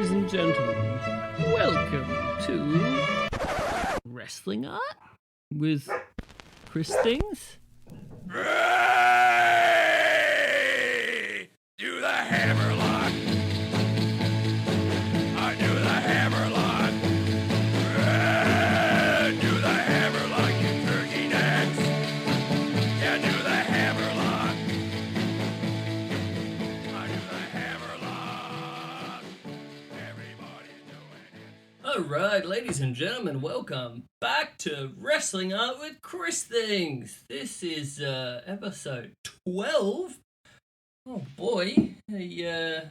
ladies and gentlemen, welcome to Wrestling Art with Chris Things. Ray! Do the hammerlock! I do the hammerlock! Ray! Do the hammerlock, you turkey necks! Yeah, do the hammerlock! I do the hammerlock! Everybody's doing it! Alright, ladies and gentlemen, welcome back to Wrestling Art with Chris Things. This is episode 12. Oh boy, a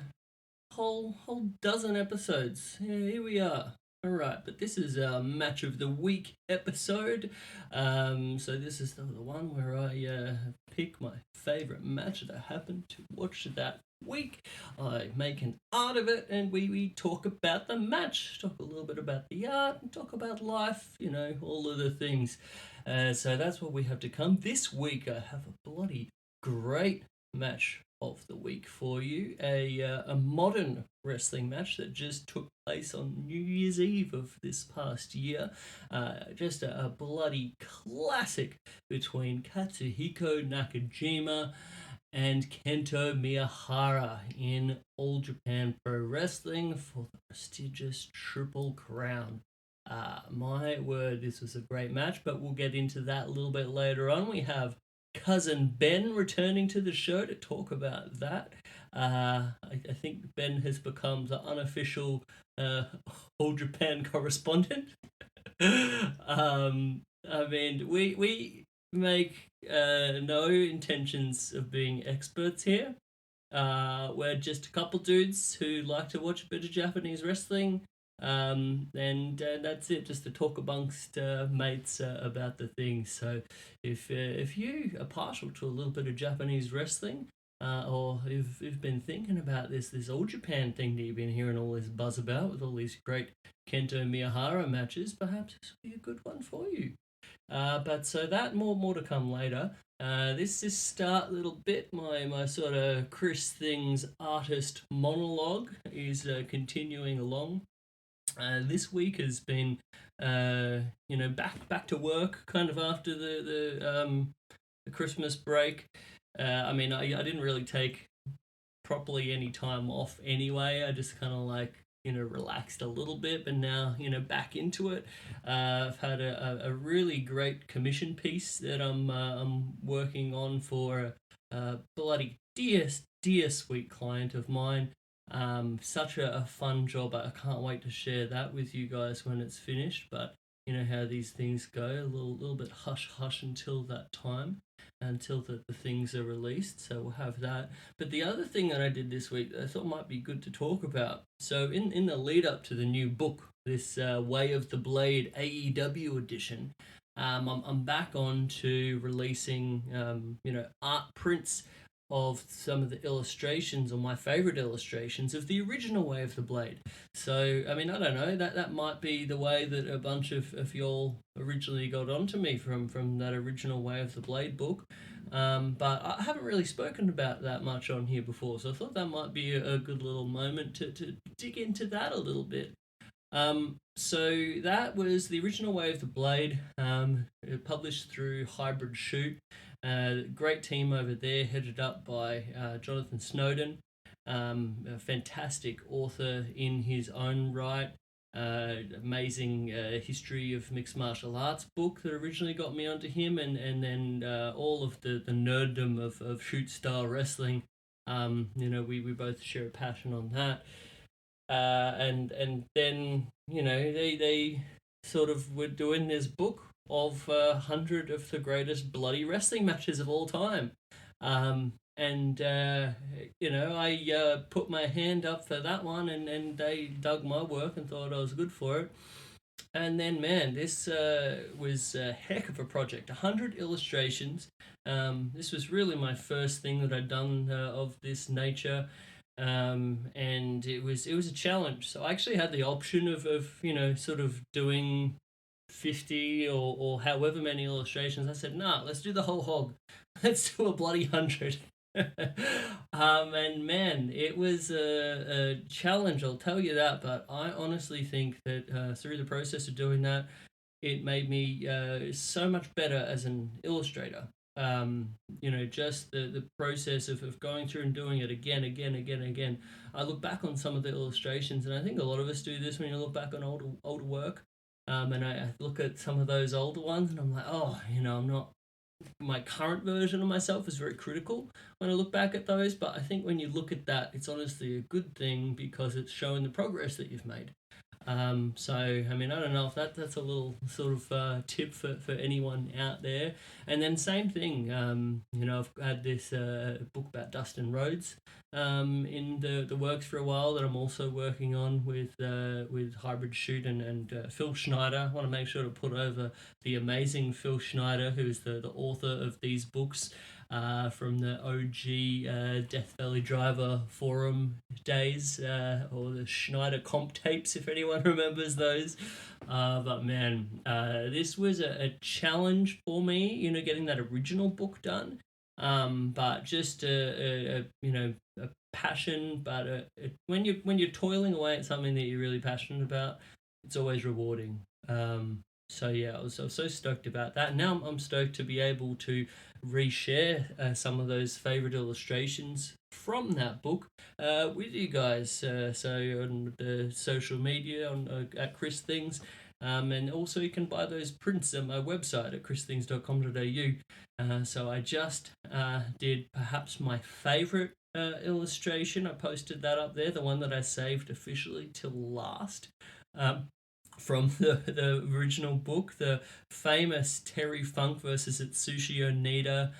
whole dozen episodes. Yeah, here we are. Alright, but this is our Match of the Week episode. So this is the one where I pick my favourite match that I happened to watch that week. I make an art of it and we talk about the match, talk a little bit about the art, and talk about life, you know, all of the things. So that's what we have to come. This week I have a bloody great match of the week for you, a modern wrestling match that just took place on New Year's Eve of this past year. Just a bloody classic between Katsuhiko Nakajima and Kento Miyahara in All Japan Pro Wrestling for the prestigious Triple Crown. My word, this was a great match, but we'll get into that a little bit later on. We have cousin Ben returning to the show to talk about that. I think Ben has become the unofficial All Japan correspondent. I mean, we make no intentions of being experts here. We're just a couple dudes who like to watch a bit of Japanese wrestling. And that's it, just to talk amongst mates about the things. So if you are partial to a little bit of Japanese wrestling, or if you've been thinking about this All Japan thing that you've been hearing all this buzz about with all these great Kento Miyahara matches, perhaps this will be a good one for you. But so that more to come later. This start little bit, my sort of Chris Things artist monologue is continuing along. This week has been, back to work, kind of after the Christmas break. I mean, I didn't really take properly any time off anyway. I just kind of relaxed a little bit, but now, back into it. I've had a really great commission piece that I'm working on for a bloody dear sweet client of mine. Such a fun job. I can't wait to share that with you guys when it's finished, but you know how these things go, a little bit hush until that time, until the things are released. So we'll have that. But the other thing that I did this week that I thought might be good to talk about, so in the lead up to the new book, this Way of the Blade AEW edition, I'm back on to releasing art prints of some of the illustrations, or my favorite illustrations of the original Way of the Blade. So, I mean, I don't know, that might be the way that a bunch of y'all originally got onto me from that original Way of the Blade book. But I haven't really spoken about that much on here before, so I thought that might be a good little moment to dig into that a little bit. So that was the original Way of the Blade, published through Hybrid Shoot. Great team over there, headed up by Jonathan Snowden, a fantastic author in his own right. Amazing history of mixed martial arts book that originally got me onto him, and then all of the nerddom of shoot style wrestling. We both share a passion on that. And then they sort of were doing this book of 100 of the greatest bloody wrestling matches of all time. I put my hand up for that one, and they dug my work and thought I was good for it. And then, man, this was a heck of a project. 100 illustrations. This was really my first thing that I'd done of this nature. And it was a challenge. So I actually had the option of sort of doing 50 or however many illustrations. I said, nah, let's do the whole hog. Let's do a bloody 100. And man, it was a challenge, I'll tell you that. But I honestly think that through the process of doing that, it made me so much better as an illustrator. Just the process of going through and doing it again, again. I look back on some of the illustrations, and I think a lot of us do this when you look back on older work. And I look at some of those older ones, and I'm like, oh, I'm not. My current version of myself is very critical when I look back at those, but I think when you look at that, it's honestly a good thing because it's showing the progress that you've made. I mean, I don't know if that's a little sort of tip for anyone out there. And then same thing, I've had this book about Dustin Rhodes in the works for a while that I'm also working on with Hybrid Shoot and Phil Schneider. I want to make sure to put over the amazing Phil Schneider, who's the author of these books. From the OG Death Valley Driver forum days, or the Schneider comp tapes, if anyone remembers those. But man, this was a challenge for me, getting that original book done. But just a passion. But when you're toiling away at something that you're really passionate about, it's always rewarding. So yeah, I was so stoked about that. Now I'm stoked to be able to reshare some of those favorite illustrations from that book with you guys. So on the social media at Chris Things. And also you can buy those prints on my website at christhings.com.au. So I just did perhaps my favorite illustration. I posted that up there, the one that I saved officially till last. From the original book, the famous Terry Funk versus Atsushi Onita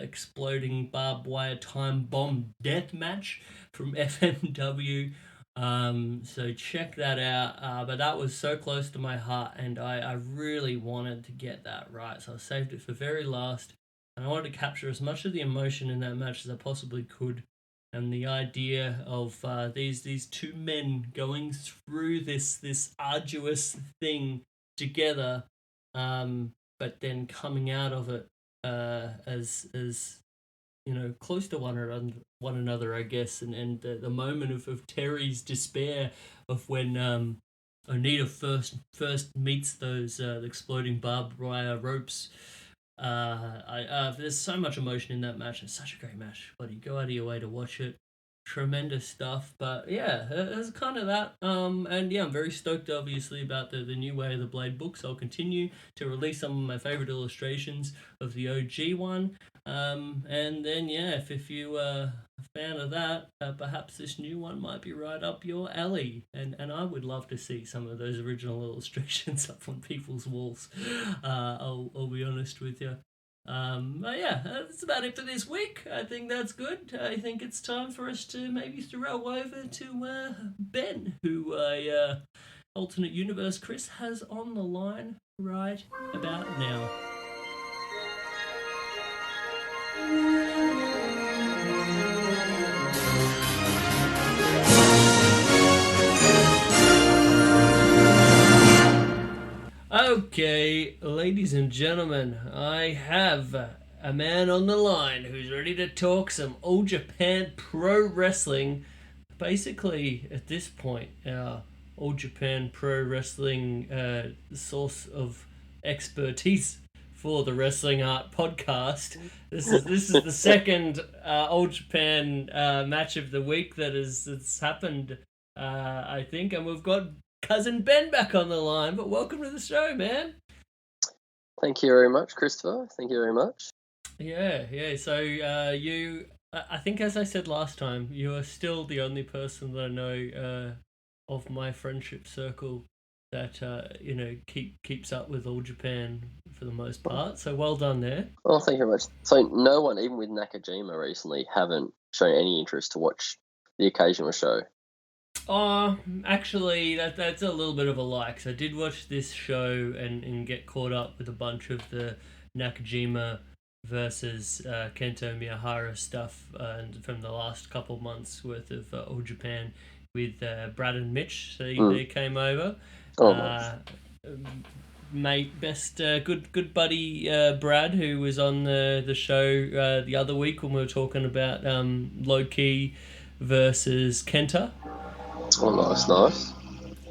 exploding barbed wire time bomb death match from FMW. So check that out. But that was so close to my heart, and I really wanted to get that right. So I saved it for very last, and I wanted to capture as much of the emotion in that match as I possibly could. And the idea of these two men going through this arduous thing together, but then coming out of it as close to one another, I guess, and the moment of Terry's despair of when Onita first meets those exploding barbed wire ropes. There's so much emotion in that match. It's such a great match. Buddy, go out of your way to watch it. Tremendous stuff. But yeah, it's kind of that. And yeah, I'm very stoked, obviously, about the new Way of the Blade books. I'll continue to release some of my favorite illustrations of the OG one. And then yeah, if you a fan of that, perhaps this new one might be right up your alley. And I would love to see some of those original illustrations up on people's walls. I'll be honest with you. But yeah, that's about it for this week. I think that's good. I think it's time for us to maybe throw over to Ben, who alternate universe Chris has on the line right about now. Okay, ladies and gentlemen, I have a man on the line who's ready to talk some All Japan Pro Wrestling. Basically, at this point, our All Japan Pro Wrestling source of expertise for the Wrestling Art podcast. This is the second All Japan match of the week that's happened, I think, and we've got Cousin Ben back on the line, but welcome to the show, man. Thank you very much, Christopher. Thank you very much. Yeah. So you, I think, as I said last time, you are still the only person that I know of my friendship circle that keeps up with All Japan for the most part. So well done there. Well, thank you very much. So no one, even with Nakajima recently, haven't shown any interest to watch the occasional show. Actually, that's a little bit of a lie. 'Cause I did watch this show and get caught up with a bunch of the Nakajima versus Kento Miyahara stuff from the last couple months worth of All Japan with Brad and Mitch. So they came over. Oh, nice. mate, best good buddy Brad, who was on the show the other week when we were talking about low key versus Kenta. Oh, nice.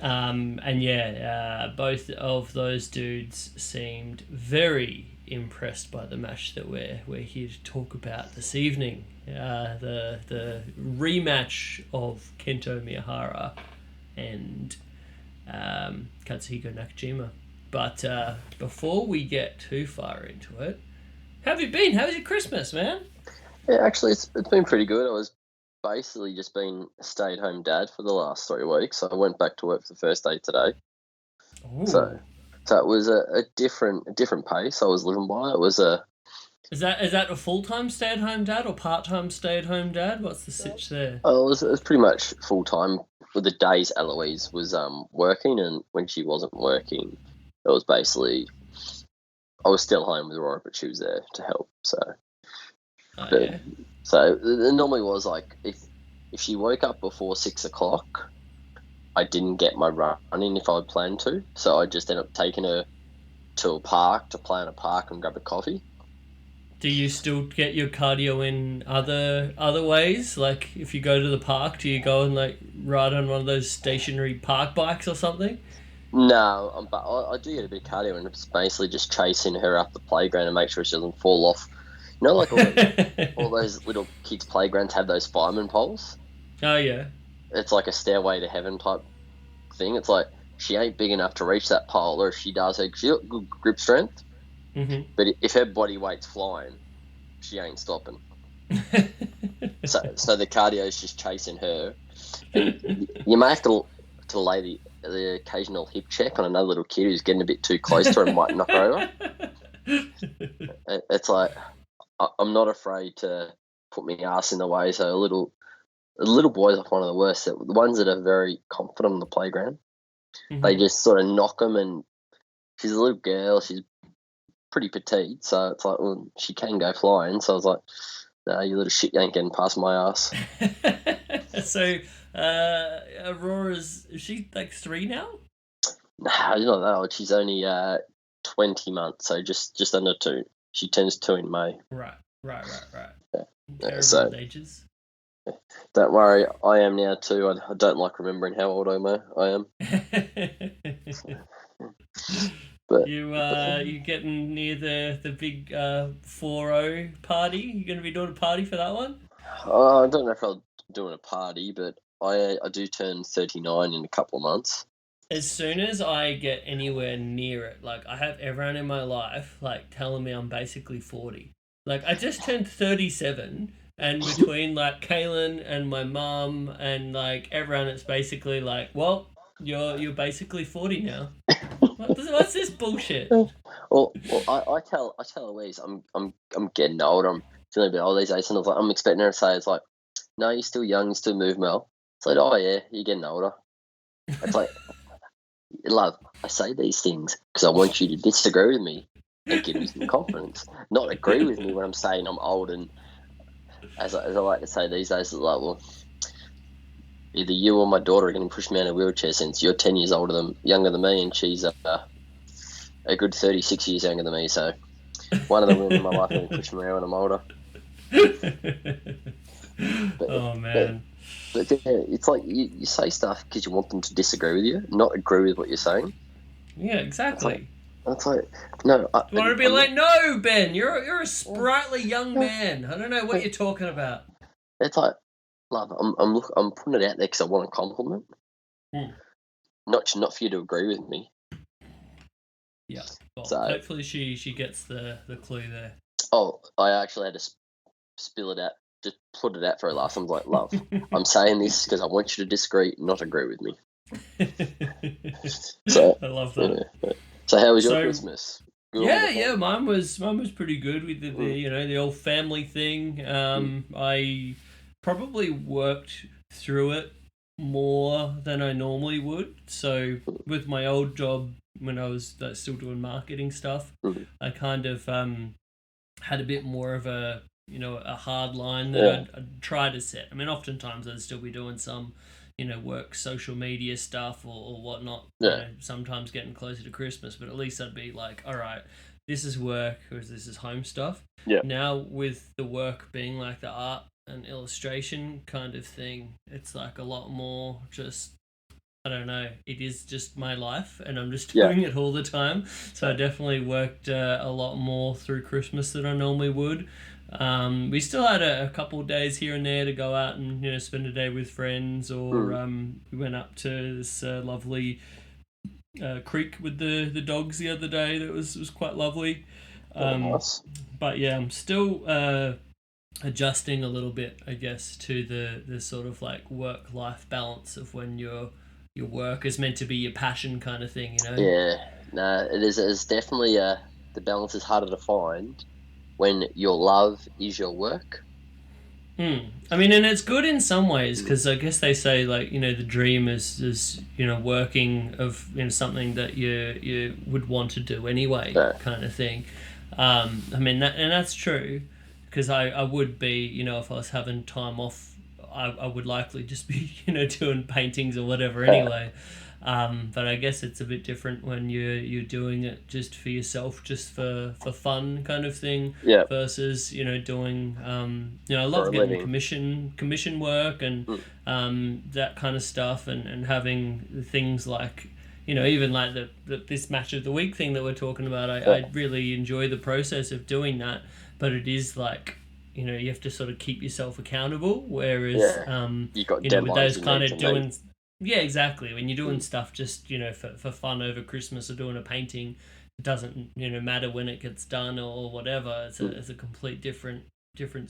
And yeah, both of those dudes seemed very impressed by the match that we're here to talk about this evening. The rematch of Kento Miyahara and Katsuhiko Nakajima. But before we get too far into it, how have you been? How was your Christmas, man? Yeah, actually, it's been pretty good. I was basically just been a stay-at-home dad for the last 3 weeks. So I went back to work for the first day today. Ooh. So it was a different pace I was living by. It was a Is that a full-time stay-at-home dad or part-time stay-at-home dad? What's the sitch there? oh, it was pretty much full time. With the days Eloise was working, and when she wasn't working, it was basically I was still home with Aurora, but she was there to help. So, Yeah. So it normally was like if she woke up before 6 o'clock, I didn't get my run in if I'd planned to. So I just ended up taking her to a park to play in a park and grab a coffee. Do you still get your cardio in other ways? Like if you go to the park, do you go and like ride on one of those stationary park bikes or something? No, but I do get a bit of cardio, and it's basically just chasing her up the playground and make sure she doesn't fall off. You know, like all those little kids' playgrounds have those fireman poles. Oh yeah. It's like a stairway to heaven type thing. It's like she ain't big enough to reach that pole, or if she does, she got good grip strength. Mm-hmm. But if her body weight's flying, she ain't stopping. So the cardio is just chasing her. And you may have to lay the occasional hip check on another little kid who's getting a bit too close to her and might knock her over. It's like I'm not afraid to put my ass in the way. So little boys are one of the worst. The ones that are very confident on the playground, Mm-hmm. they just sort of knock them. And she's a little girl. She's pretty petite, so it's like, well, she can go flying. So I was like, no, you little shit, you ain't getting past my ass. So, is she like 3 now? Nah, she's not that old. She's only 20 months, so just under 2. She turns 2 in May. Right. Yeah, so ages. don't worry, I am now too. I don't like remembering how old I am. But you getting near the big 4-0 party? You going to be doing a party for that one? I don't know if I'm doing a party, but I do turn 39 in a couple of months. As soon as I get anywhere near it, like I have everyone in my life like telling me I'm basically 40. Like I just turned 37, and between like Kaylin and my mum and like everyone, it's basically like, well, you're basically 40 now. What's this bullshit? Well, I tell Louise I'm getting older. I'm feeling a bit old these days, and I'm expecting her to say, it's like, no, you're still young, you still move, Mel. It's like, oh yeah, you're getting older. It's like, love, I say these things because I want you to disagree with me and give me some confidence, not agree with me when I'm saying I'm old. And as I like to say these days, it's like, well, either you or my daughter are going to push me out of a wheelchair since you're 10 years younger than me, and she's a good 36 years younger than me. So one of the women in my life are going to push me around when I'm older. Oh man. But yeah, it's like you say stuff because you want them to disagree with you, not agree with what you're saying. Yeah, exactly. It's like no. You want to be like, no, Ben, you're a sprightly young man. I don't know what you're talking about. It's like, love, I'm putting it out there because I want a compliment, not for you to agree with me. Yeah. Well, so hopefully she gets the clue there. Oh, I actually had to spill it out. Just put it out for her last. I was like, love, I'm saying this because I want you to disagree, not agree with me. So I love that. Yeah. So how was your Christmas? Yeah, mine was pretty good with the old family thing. I probably worked through it more than I normally would. So with my old job, when I was still doing marketing stuff, I kind of had a bit more of a hard line that I'd try to set. I mean, oftentimes I'd still be doing some work social media stuff or whatnot. Yeah. Sometimes getting closer to Christmas, but at least I'd be like, all right, this is work or this is home stuff. Yeah. Now with the work being like the art and illustration kind of thing, it's like a lot more just, I don't know, it is just my life and I'm just doing it all the time. So I definitely worked a lot more through Christmas than I normally would. We still had a couple of days here and there to go out and spend a day with friends, or we went up to this lovely creek with the dogs the other day. That was quite lovely. Nice. But yeah, I'm still adjusting a little bit, I guess, to the sort of like work-life balance of when your work is meant to be your passion kind of thing, Yeah, no, it is. It's definitely the balance is harder to find when your love is your work. I mean, and it's good in some ways because I guess they say like the dream is working of something that you would want to do anyway, kind of thing. I mean, that's true because I would be if I was having time off, I would likely just be doing paintings or whatever anyway. But I guess it's a bit different when you're doing it just for yourself, just for fun kind of thing. Yeah. Versus doing I love getting commission work and that kind of stuff and having things like even like this match of the week thing that we're talking about. I really enjoy the process of doing that, but it is like you have to sort of keep yourself accountable. Whereas you got with those kind of doing. Meet. Yeah, exactly. When you're doing stuff just, for fun over Christmas or doing a painting, it doesn't, matter when it gets done or whatever. It's a complete different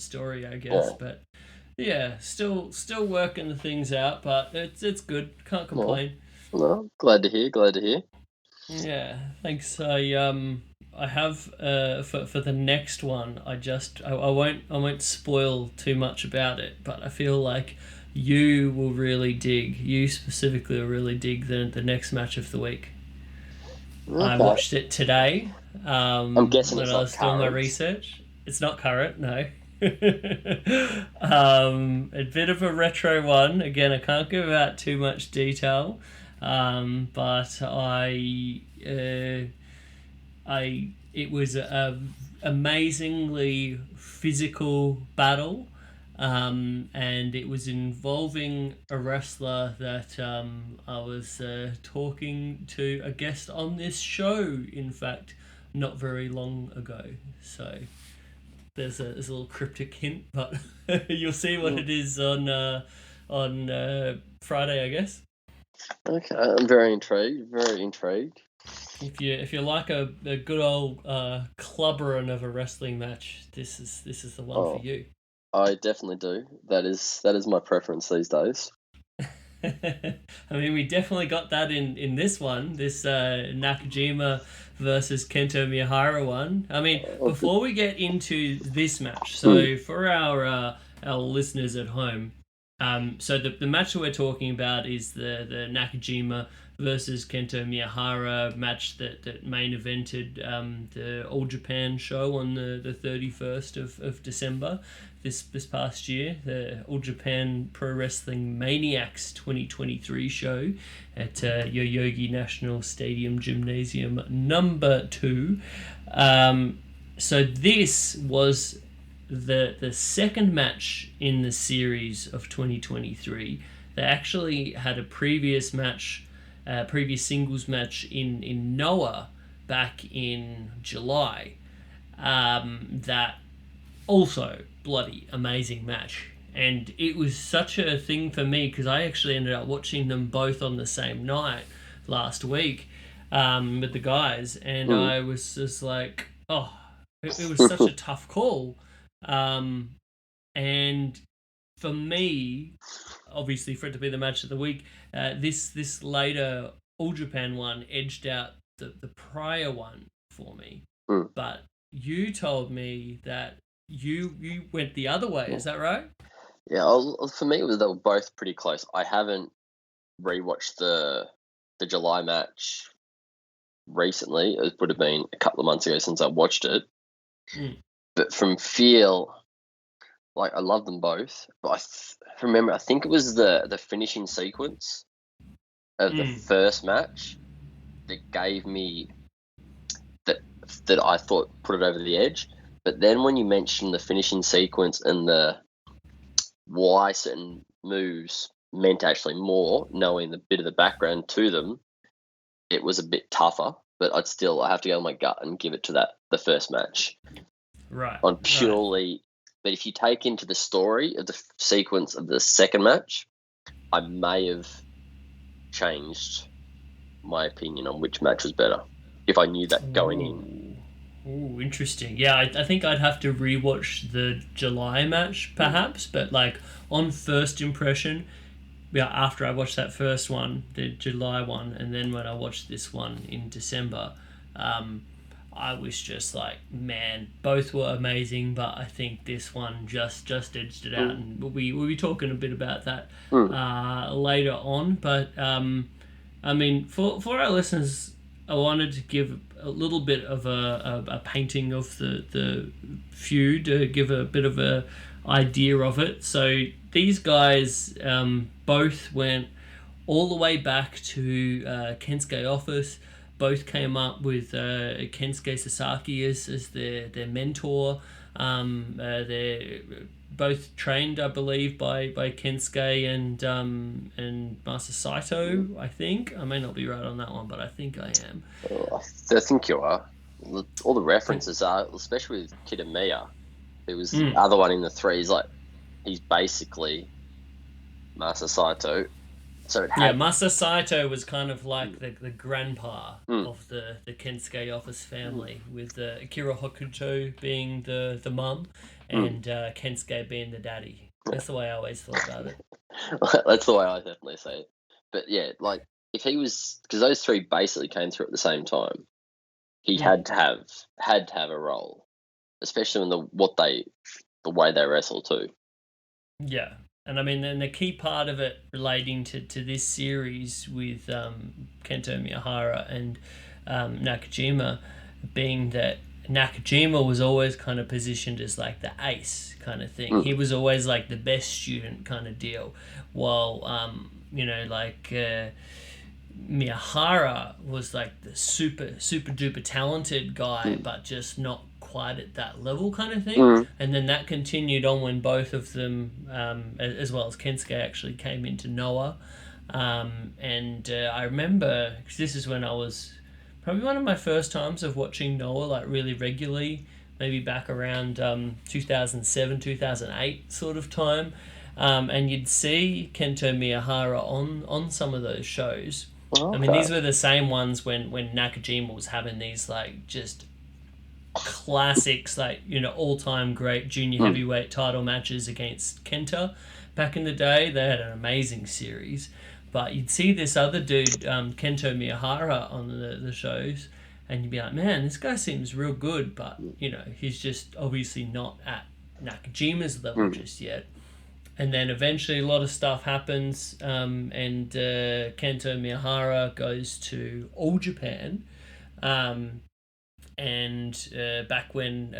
story, I guess. Yeah. But yeah, still working the things out, but it's good. Can't complain. No, glad to hear. Yeah, thanks. I have for the next one. I won't spoil too much about it, but I feel like you specifically will really dig the next match of the week. Okay. I watched it today. I'm guessing when it's I was doing my research. It's not current, no. A bit of a retro one. Again, I can't give out too much detail, but it was a amazingly physical battle. And it was involving a wrestler that I was talking to a guest on this show, in fact, not very long ago. So there's a little cryptic hint, but you'll see what it is on Friday, I guess. Okay, I'm very intrigued. If you like a good old clubbering of a wrestling match, this is the one for you. I definitely do. That is my preference these days. I mean, we definitely got that in this one, this Nakajima versus Kento Miyahara one. I mean, before we get into this match, so for our listeners at home, so the match that we're talking about is the Nakajima versus Kento Miyahara match that main evented the All Japan show on the 31st of December this past year, the All Japan Pro Wrestling Maniacs 2023 show at Yoyogi National Stadium Gymnasium number 2. So this was the second match in the series of 2023. They actually had a previous singles match in Noah back in July. That also bloody amazing match, and it was such a thing for me because I actually ended up watching them both on the same night last week with the guys, and I was just like, it was such a tough call, and for me, obviously for it to be the match of the week, this later All Japan one edged out the prior one for me. But you told me that you went the other way. Is that right? Yeah, for me, they were both pretty close. I haven't rewatched the July match recently. It would have been a couple of months ago since I watched it. But from feel, like I love them both, but remember, I think it was the finishing sequence of the first match that gave me that I thought put it over the edge. But then when you mentioned the finishing sequence and the why certain moves meant actually more, knowing the bit of the background to them, it was a bit tougher. But I have to go on my gut and give it to the first match. Right. On purely, but if you take into the story of the sequence of the second match, I may have changed my opinion on which match was better if I knew that going in. Ooh, interesting. Yeah, I think I'd have to rewatch the July match, perhaps, but like on first impression, yeah, after I watched that first one, the July one, and then when I watched this one in December, I was just like, man, both were amazing, but I think this one just edged it out, and we'll be talking a bit about that later on. But I mean, for our listeners, I wanted to give a little bit of a painting of the feud, give a bit of a idea of it. So these guys both went all the way back to Kensuke Office. Both came up with Kensuke Sasake as their mentor. They're both trained, I believe, by Kensuke and Master Saito, I think. I may not be right on that one, but I think I am. I think you are. All the references are, especially with Kitamiya, who was the other one in the three. He's basically Master Saito. So Master Saito was kind of like the grandpa of the Kensuke Office family, with Akira Hokuto being the mum and Kensuke being the daddy. That's the way I always thought about it. That's the way I definitely say it. But yeah, like if he was, because those three basically came through at the same time, he had to have a role, especially in the way they wrestle too. Yeah. And I mean, then the key part of it relating to this series with Kento Miyahara and Nakajima being that Nakajima was always kind of positioned as like the ace kind of thing. He was always like the best student kind of deal, while Miyahara was like the super duper talented guy, but just not quite at that level kind of thing. And then that continued on when both of them, as well as Kensuke, actually came into Noah. I remember, because this is when I was probably one of my first times of watching Noah like really regularly, maybe back around 2007, 2008 sort of time. And you'd see Kento Miyahara on some of those shows. Okay. I mean, these were the same ones when Nakajima was having these like just classics, like, all-time great junior heavyweight title matches against Kenta back in the day. They had an amazing series. But you'd see this other dude, Kento Miyahara, on the shows, and you'd be like, man, this guy seems real good, but, he's just obviously not at Nakajima's level just yet. And then eventually a lot of stuff happens, and Kento Miyahara goes to All Japan. And back when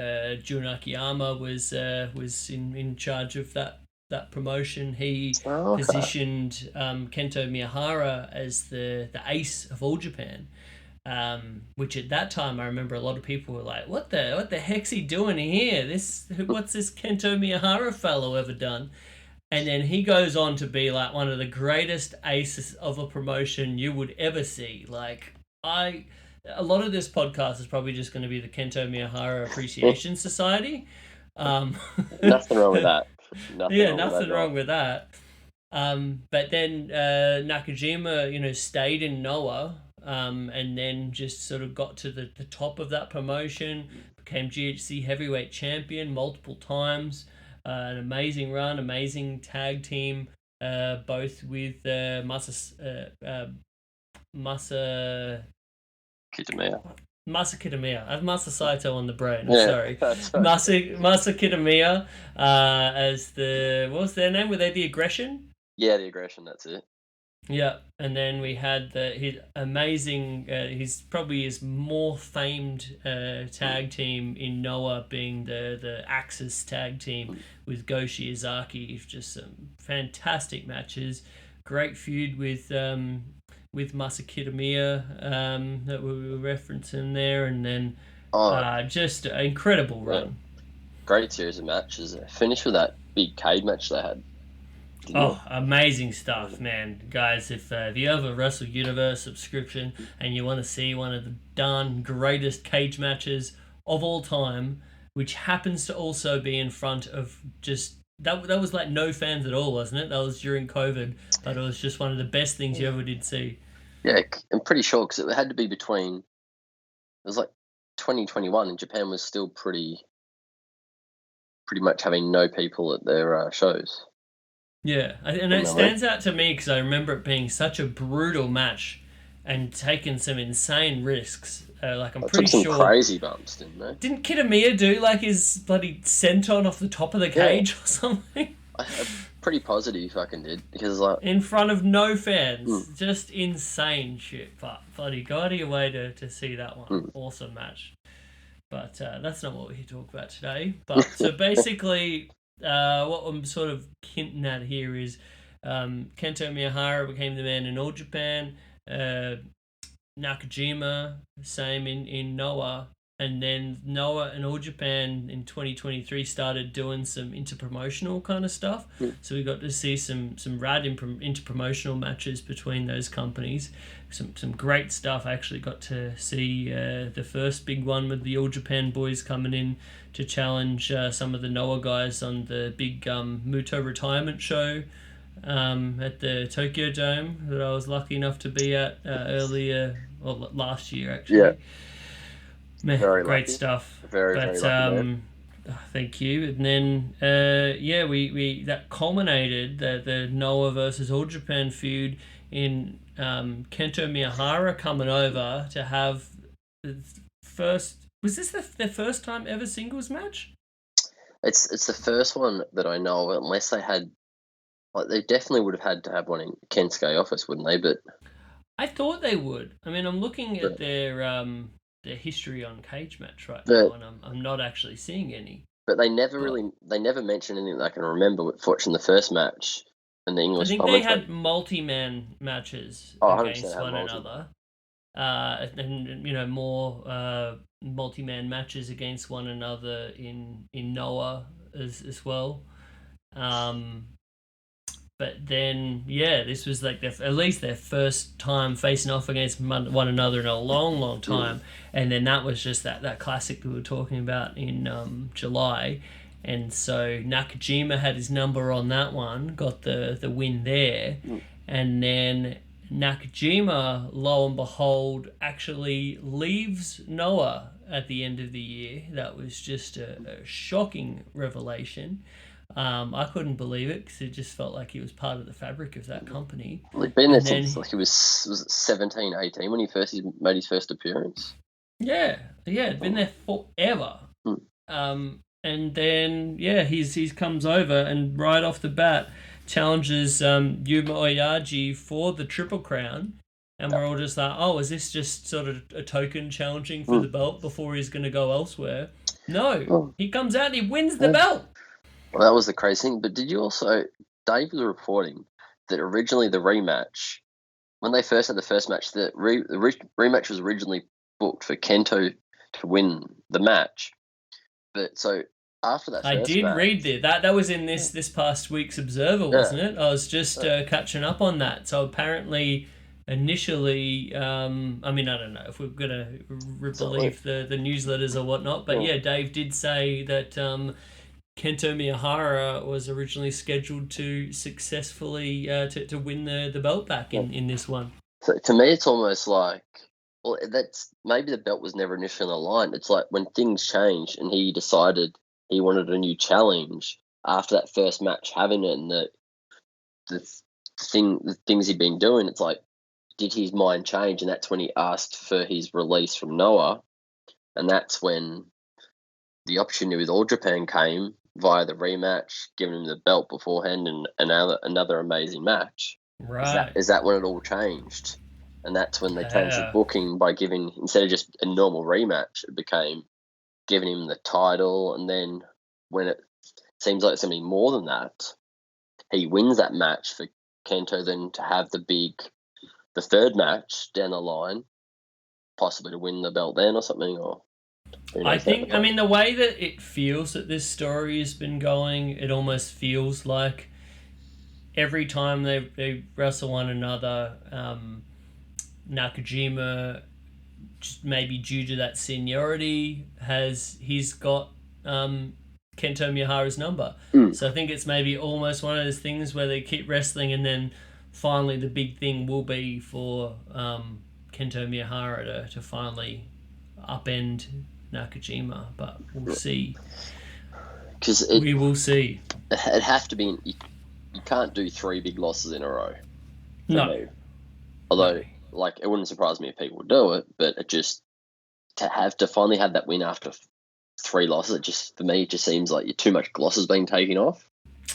Jun Akiyama was in charge of that promotion, he positioned Kento Miyahara as the ace of All Japan. Which at that time I remember a lot of people were like, what the heck's he doing here? What's this Kento Miyahara fellow ever done? And then he goes on to be like one of the greatest aces of a promotion you would ever see. Like, a lot of this podcast is probably just going to be the Kento Miyahara Appreciation Society. Nothing wrong with that. Nothing wrong with that. But then Nakajima, stayed in Noah, and then just sort of got to the top of that promotion, became GHC heavyweight champion multiple times. An amazing run, amazing tag team, both with Masa Kitamiya. I have Masa Saito on the brain. Sorry, Masa Kitamiya as what was their name? Were they the Aggression? Yeah, the Aggression. That's it. Yeah, and then we had his amazing, his probably his more famed tag team in Noah being the Axis tag team with Go Shiozaki. Just some fantastic matches. Great feud with Masakita Miya that we were referencing there, and then Oh, just an incredible yeah. run. Great series of matches. Finish with that big cage match they had, didn't Oh, it? amazing stuff, man. Guys, if you have a Wrestle Universe subscription and you want to see one of the darn greatest cage matches of all time, which happens to also be in front of just that was like no fans at all, wasn't it? That was during COVID, but it was just one of the best things you ever did see. Yeah, I'm pretty sure because it had to be between. It was like 2021, and Japan was still pretty much having no people at their shows. Yeah, and From it memory. stands out to me because I remember it being such a brutal match and taking some insane risks. Like I'm I pretty took some sure. crazy bumps, didn't they? Didn't Kitamiya do like his bloody senton off the top of the Yeah. cage or something? I'm pretty positive he fucking did because like In front of no fans. Just insane shit. But bloody go out of your way to see that one. Awesome match. But that's not what we're here to talk about today. But so basically, what I'm sort of hinting at here is Kento Miyahara became the man in All Japan. Nakajima, same in Noah, and then Noah and All Japan in 2023 started doing some interpromotional kind of stuff. So we got to see some rad interpromotional matches between those companies. Some great stuff. I actually got to see the first big one with the All Japan boys coming in to challenge some of the Noah guys on the big Muto retirement show at the Tokyo Dome that I was lucky enough to be at earlier, well, last year actually. Yeah. Man, Very great lucky. stuff. Very lucky, man. Thank you. And then we that culminated the Noah versus All Japan feud in Kento Miyahara coming over to have the first. Was this their first time ever singles match? It's the first one that I know of, unless they had. Like they definitely would have had to have one in Kensuke Office, wouldn't they? But I thought they would. I mean, I'm looking at their history on Cage Match right but now, and I'm not actually seeing any. but they never But mentioned anything that I can remember with watching the first match and the I English think they commentary. had multi-man matches Oh, 100% against had one multi. another, and more multi-man matches against one another in Noah as well. But then, this was like at least their first time facing off against one another in a long, long time. And then that was just that classic we were talking about in July. And so Nakajima had his number on that one, got the win there. And then Nakajima, lo and behold, actually leaves Noah at the end of the year. That was just a shocking revelation. I couldn't believe it because it just felt like he was part of the fabric of that company. Well, he'd been there And then- since like he was it 17, 18 when he made his first appearance. Yeah, it'd been there forever. And then he's comes over and right off the bat challenges Yuma Oyaji for the Triple Crown. And we're all just like, oh, is this just sort of a token challenging for the belt before he's going to go elsewhere? No, he comes out and he wins the belt. Well, that was the crazy thing. But did you also, Dave was reporting that originally the rematch, when they first had the first match, the rematch was originally booked for Kento to win the match. But so after that, I did read that was in this past week's Observer, wasn't it? I was just catching up on that. So apparently, initially, I mean, I don't know if we're gonna believe the newsletters or whatnot, but Dave did say that Kento Miyahara was originally scheduled to successfully to win the belt back in this one. So to me, it's almost like, well, that's maybe the belt was never initially aligned. It's like when things changed and he decided he wanted a new challenge after that first match, having it, and the things he'd been doing. It's like, did his mind change? And that's when he asked for his release from Noah, and that's when the opportunity with All Japan came via the rematch, giving him the belt beforehand, and another amazing match. Right. Is that when it all changed? And that's when they changed the Yeah. booking by giving, instead of just a normal rematch, it became giving him the title. And then when it seems like it's going to be more than that, he wins that match for Kento then to have the third match down the line, possibly to win the belt then or something, or who I knows down the think, I track. mean, the way that it feels that this story has been going, it almost feels like every time they wrestle one another, Nakajima, just maybe due to that seniority, he's got Kento Miyahara's number. So I think it's maybe almost one of those things where they keep wrestling, and then finally the big thing will be for Kento Miyahara to finally upend Nakajima. But we'll see. Because We will see. it'd have to be, you can't do 3 big losses in a row for No. me. Although, like, it wouldn't surprise me if people do it, but it just, to finally have that win after 3 losses, for me, it just seems like too much gloss has been taken off.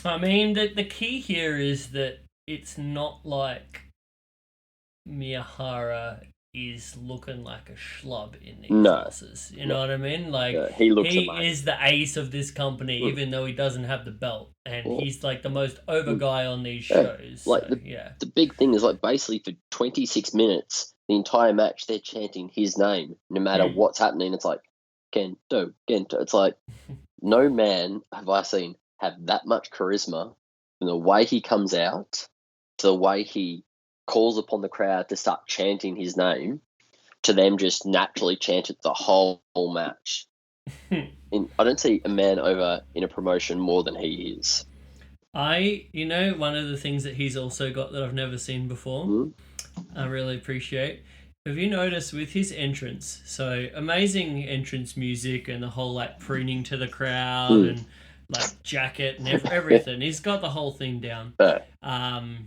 I mean, the key here is that it's not like Miyahara is looking like a schlub in these No. losses. You know what I mean? Like, Yeah, he looks he amazing. is the ace of this company, even though he doesn't have the belt. And he's like the most over guy on these shows. Like, So, the big thing is, like, basically for 26 minutes, the entire match, they're chanting his name, no matter what's happening. It's like, Kento, Kento. It's like, no man have I seen have that much charisma from the way he comes out to the way he calls upon the crowd to start chanting his name to them just naturally chant it the whole match. I don't see a man over in a promotion more than he is. One of the things that he's also got that I've never seen before, I really appreciate. Have you noticed with his entrance? So amazing entrance music and the whole like preening to the crowd and like jacket and everything. He's got the whole thing down.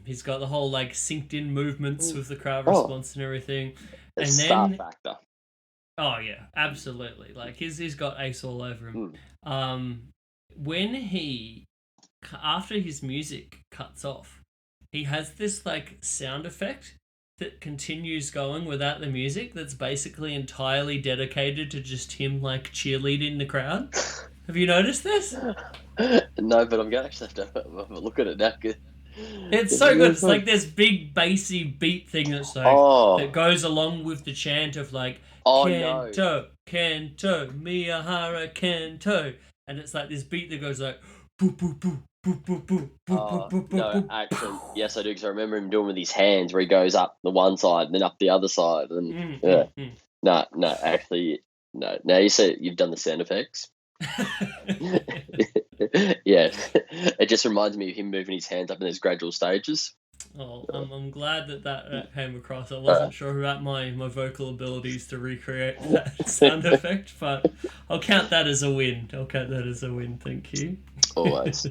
He's got the whole like synced in movements with the crowd response and everything. And Star then factor. oh yeah, absolutely. Like he's got ace all over him. When he after his music cuts off, he has this like sound effect that continues going without the music that's basically entirely dedicated to just him like cheerleading the crowd. Have you noticed this? No, but I'm going to actually have to have a look at it now. It's so good. It's like this big bassy beat thing that's like that goes along with the chant of like Kento, Kento, Miyahara, Kento, and it's like this beat that goes like boo boo boo. No, actually, yes, I do, because I remember him doing with his hands where he goes up the one side and then up the other side. And no, actually, no. Now you say you've done the sound effects. Yeah, it just reminds me of him moving his hands up in those gradual stages. Oh, I'm glad that came across. I wasn't sure about my vocal abilities to recreate that sound effect, but I'll count that as a win. Thank you. Always.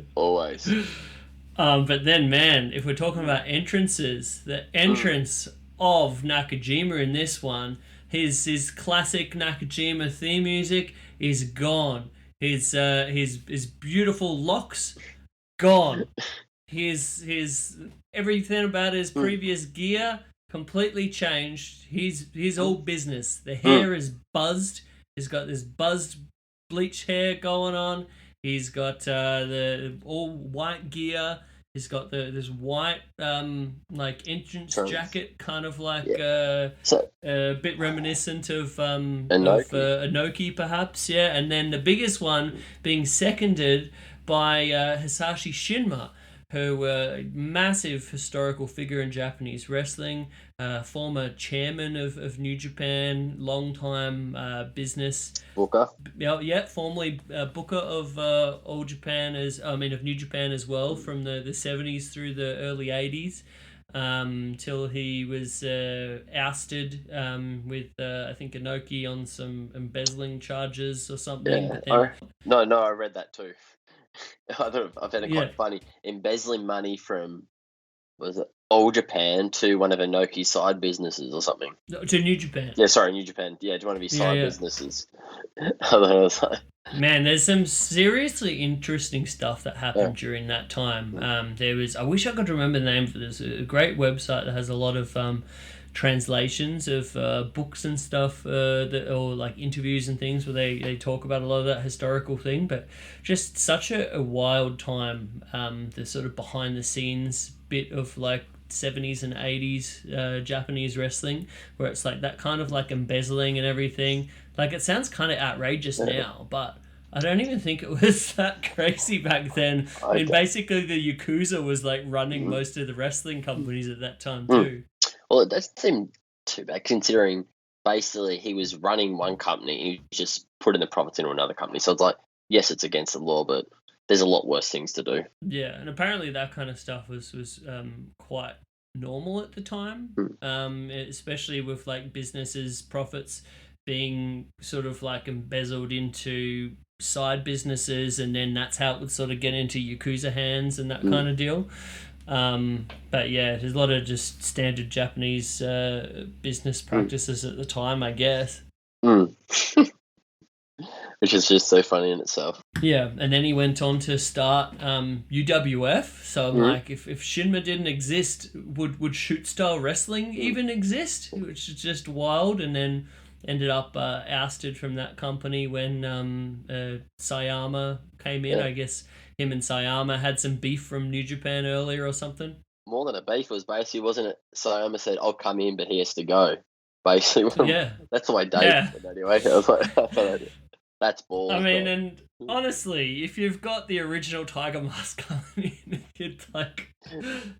But then, man, if we're talking about entrances, the entrance of Nakajima in this one, his classic Nakajima theme music is gone. His beautiful locks gone. His everything about his previous gear completely changed. He's all business. The hair is buzzed. He's got this buzzed bleach hair going on. He's got the all white gear. He's got this white like entrance jacket, kind of like a bit reminiscent of Inoki perhaps, yeah. And then the biggest one being seconded by Hisashi Shinma, who massive historical figure in Japanese wrestling, former chairman of New Japan, long-time business Booker. Yeah, formerly Booker of All Japan of New Japan as well, from the 70s through the early 80s, till he was ousted with I think Inoki on some embezzling charges or something. Yeah. But then, I read that too. I found it quite funny. Embezzling money from, was it All Japan to one of Inoki's side businesses or something. To New Japan. Yeah, sorry, New Japan. Yeah, to one of his side businesses. I was like, man, there's some seriously interesting stuff that happened during that time. There was, I wish I could remember the name, but there's a great website that has a lot of translations of books and stuff, or like interviews and things where they talk about a lot of that historical thing. But just such a wild time, the sort of behind the scenes bit of like 70s and 80s Japanese wrestling, where it's like that kind of like embezzling and everything. Like, it sounds kind of outrageous now, but I don't even think it was that crazy back then. I mean, basically the Yakuza was like running most of the wrestling companies at that time too. Well, it doesn't seem too bad considering basically he was running one company and he just putting the profits into another company. So it's like, yes, it's against the law, but there's a lot worse things to do. Yeah, and apparently that kind of stuff was quite normal at the time, especially with like businesses' profits being sort of like embezzled into side businesses, and then that's how it would sort of get into Yakuza hands and that kind of deal. But yeah, there's a lot of just standard Japanese business practices at the time, I guess. Which is just so funny in itself. Yeah, and then he went on to start UWF. So I'm like, if Shinma didn't exist, would shoot style wrestling even exist? Which is just wild. And then ended up ousted from that company when Sayama came in. I guess him and Sayama had some beef from New Japan earlier or something. More than a beef, was basically, wasn't it? Sayama said, "I'll come in, but he has to go." Basically, that's the way Dave said anyway. I was like, that's balls. I mean, and honestly, if you've got the original Tiger Mask coming in, you'd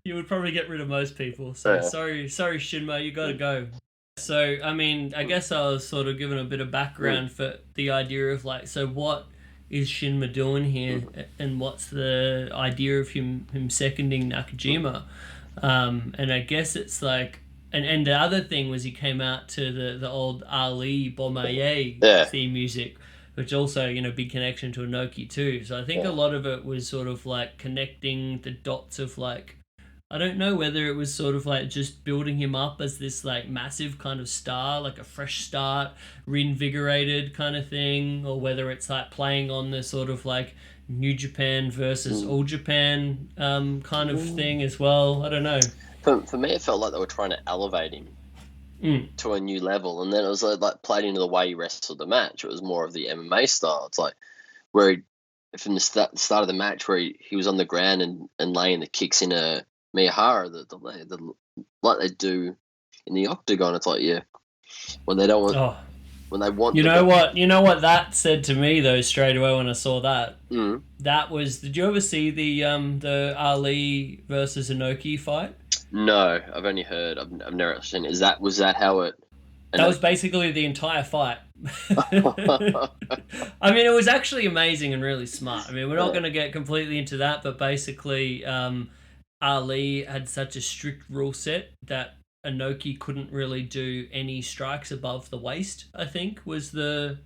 you would probably get rid of most people. So sorry, Shinma, you got to go. So, I mean, I guess I was sort of given a bit of background for the idea of like, so what is Shinma doing here, and what's the idea of him seconding Nakajima? And I guess it's like, and the other thing was he came out to the old Ali Bomaye theme music, which also, big connection to Inoki too. So I think a lot of it was sort of like connecting the dots of like, I don't know whether it was sort of like just building him up as this like massive kind of star, like a fresh start, reinvigorated kind of thing, or whether it's like playing on the sort of like New Japan versus All Japan kind of thing as well. I don't know. For me, it felt like they were trying to elevate him to a new level, and then it was like played into the way he wrestled the match. It was more of the MMA style. It's like where he, from the start of the match, where he was on the ground and laying the kicks in a Miyahara, the like they do in the octagon. It's like, when they don't want, when they want. You know what that said to me though straight away when I saw that. That was. Did you ever see the Ali versus Inoki fight? No, I've only heard. I've never seen it. Was that how it? That was basically the entire fight. I mean, it was actually amazing and really smart. I mean, we're not going to get completely into that, but basically, Ali had such a strict rule set that Inoki couldn't really do any strikes above the waist, I think was the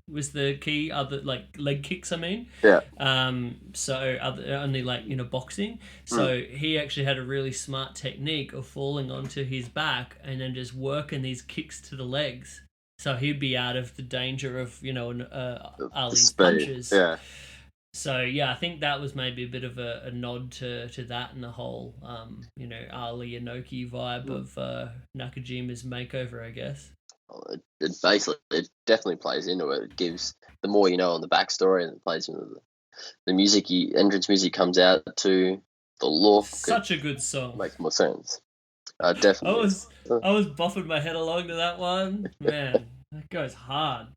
key, other like leg kicks, I mean. So only like boxing. So he actually had a really smart technique of falling onto his back and then just working these kicks to the legs. So he'd be out of the danger of Ali's punches. So I think that was maybe a bit of a nod to that and the whole Ali Inoki vibe of Nakajima's makeover, I guess. It definitely plays into it. It gives the more you know on the backstory, and it plays into the music. Entrance music comes out to the look. Such a good song. Makes more sense. Definitely. I was buffing my head along to that one. Man, that goes hard.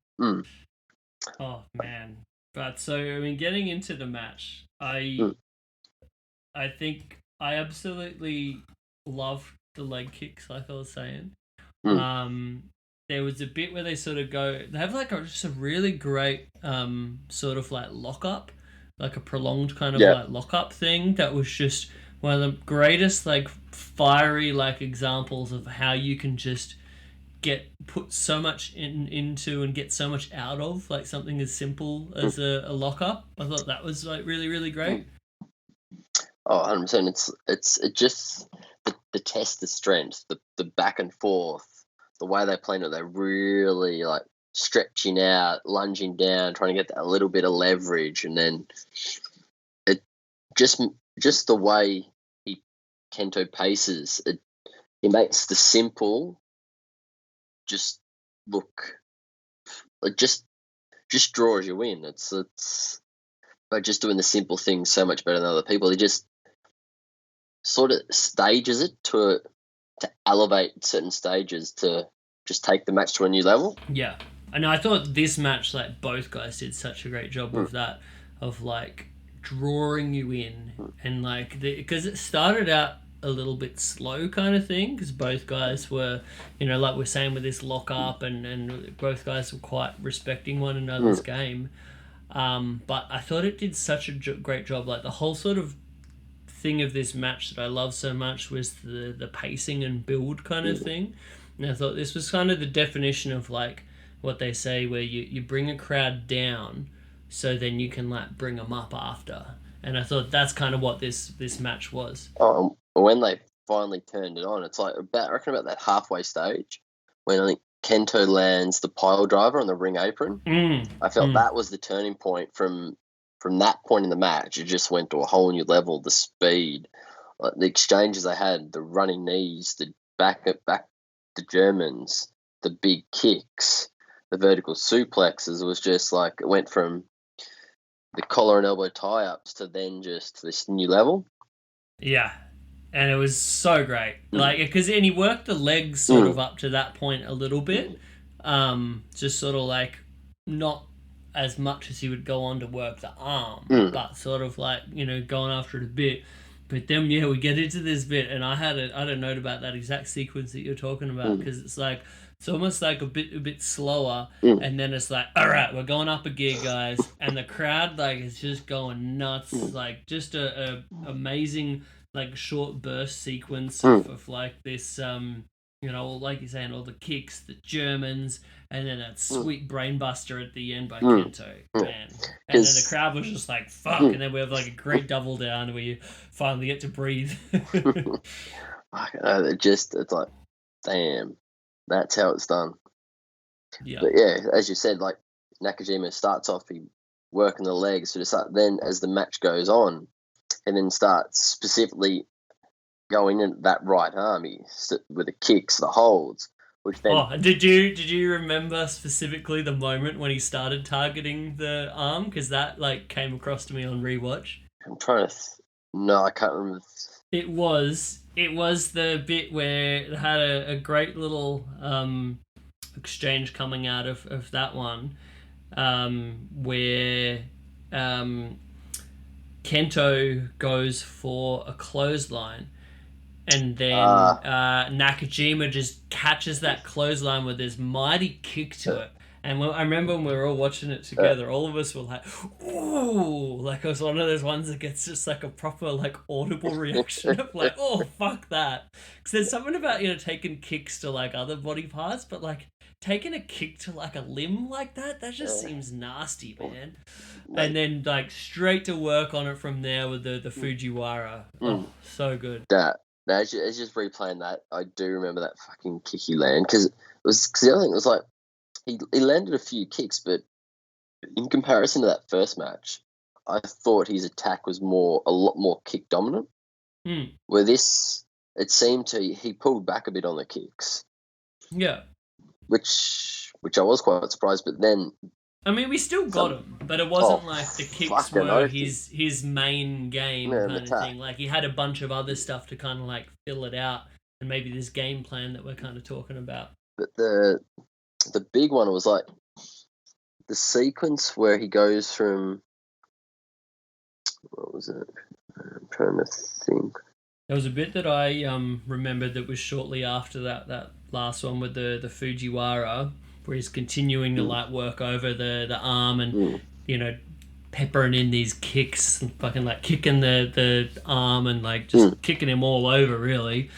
Oh man. But so, I mean, getting into the match, I think I absolutely loved the leg kicks, like I was saying. There was a bit where they sort of they have like just a really great sort of like lock-up, like a prolonged kind of like lock-up thing that was just one of the greatest like fiery like examples of how you can just put so much into and get so much out of like something as simple as a lock-up. I thought that was like really, really great. Oh, 100%. It's just test the strength, the back and forth, the way they play it, they're really like stretching out, lunging down, trying to get that little bit of leverage, and then it just the way Kento paces, it makes the simple just look, it just draws you in. It's by just doing the simple things so much better than other people. He just sort of stages it to elevate certain stages to just take the match to a new level. Yeah. And I thought this match, like, both guys did such a great job of that, of, like, drawing you in. And, like, because it started out a little bit slow kind of thing, because both guys were, you know, like we're saying with this lock up, and both guys were quite respecting one another's game. But I thought it did such a great job. Like, the whole sort of thing of this match that I love so much was the pacing and build kind of thing. And I thought this was kind of the definition of, like, what they say, where you bring a crowd down so then you can, like, bring them up after. And I thought that's kind of what this match was. Oh, when they finally turned it on, it's like I reckon about that halfway stage when I think Kento lands the pile driver on the ring apron. I felt that was the turning point. From that point in the match, it just went to a whole new level. The speed, like the exchanges they had, the running knees, the back the Germans, the big kicks, the vertical suplexes. It was just like, it went from the collar and elbow tie-ups to then just this new level. Yeah, and it was so great. Like, because he worked the legs sort of up to that point a little bit, just sort of like not as much as he would go on to work the arm, but sort of like, you know, going after it a bit. But then, yeah, we get into this bit, and I had a note about that exact sequence that you're talking about, because it's like, it's almost like a bit slower, and then it's like, all right, we're going up a gear, guys, and the crowd, like, is just going nuts, like, just a amazing, like, short burst sequence of like this, you know, like you're saying, all the kicks, the Germans, and then that sweet brainbuster at the end by Kento, man. And then the crowd was just like, fuck, and then we have like a great double down where you finally get to breathe. It's like, damn, that's how it's done. Yeah. But yeah, as you said, like Nakajima starts off working the legs, then as the match goes on, and then starts specifically going in that right arm with the kicks, the holds, which then. Oh, did you remember specifically the moment when he started targeting the arm? Because that like came across to me on rewatch. I'm trying to. No, I can't remember. It was the bit where it had a great little exchange coming out of that one, where Kento goes for a clothesline, and then Nakajima just catches that clothesline with this mighty kick to it. And I remember when we were all watching it together, all of us were like, ooh, like it was one of those ones that gets just like a proper like audible reaction of like, oh, fuck that. Because there's something about, you know, taking kicks to like other body parts, but like taking a kick to like a limb like that just seems nasty, man. And then like straight to work on it from there with the Fujiwara. Oh, so good. As just replaying that, I do remember that fucking kick he landed, because the other thing was like, he landed a few kicks, but in comparison to that first match, I thought his attack was a lot more kick dominant. Where this, it seemed he pulled back a bit on the kicks. Yeah. Which I was quite surprised, but then. I mean, we still got him, but it wasn't like the kicks were his main game kind of thing. Like, he had a bunch of other stuff to kind of like fill it out, and maybe this game plan that we're kind of talking about. But the big one was like the sequence where he goes from, what was it? I'm trying to think. There was a bit that I remembered that was shortly after that last one with the Fujiwara, where he's continuing to like work over the arm and you know, peppering in these kicks and fucking like kicking the arm and like just kicking him all over really.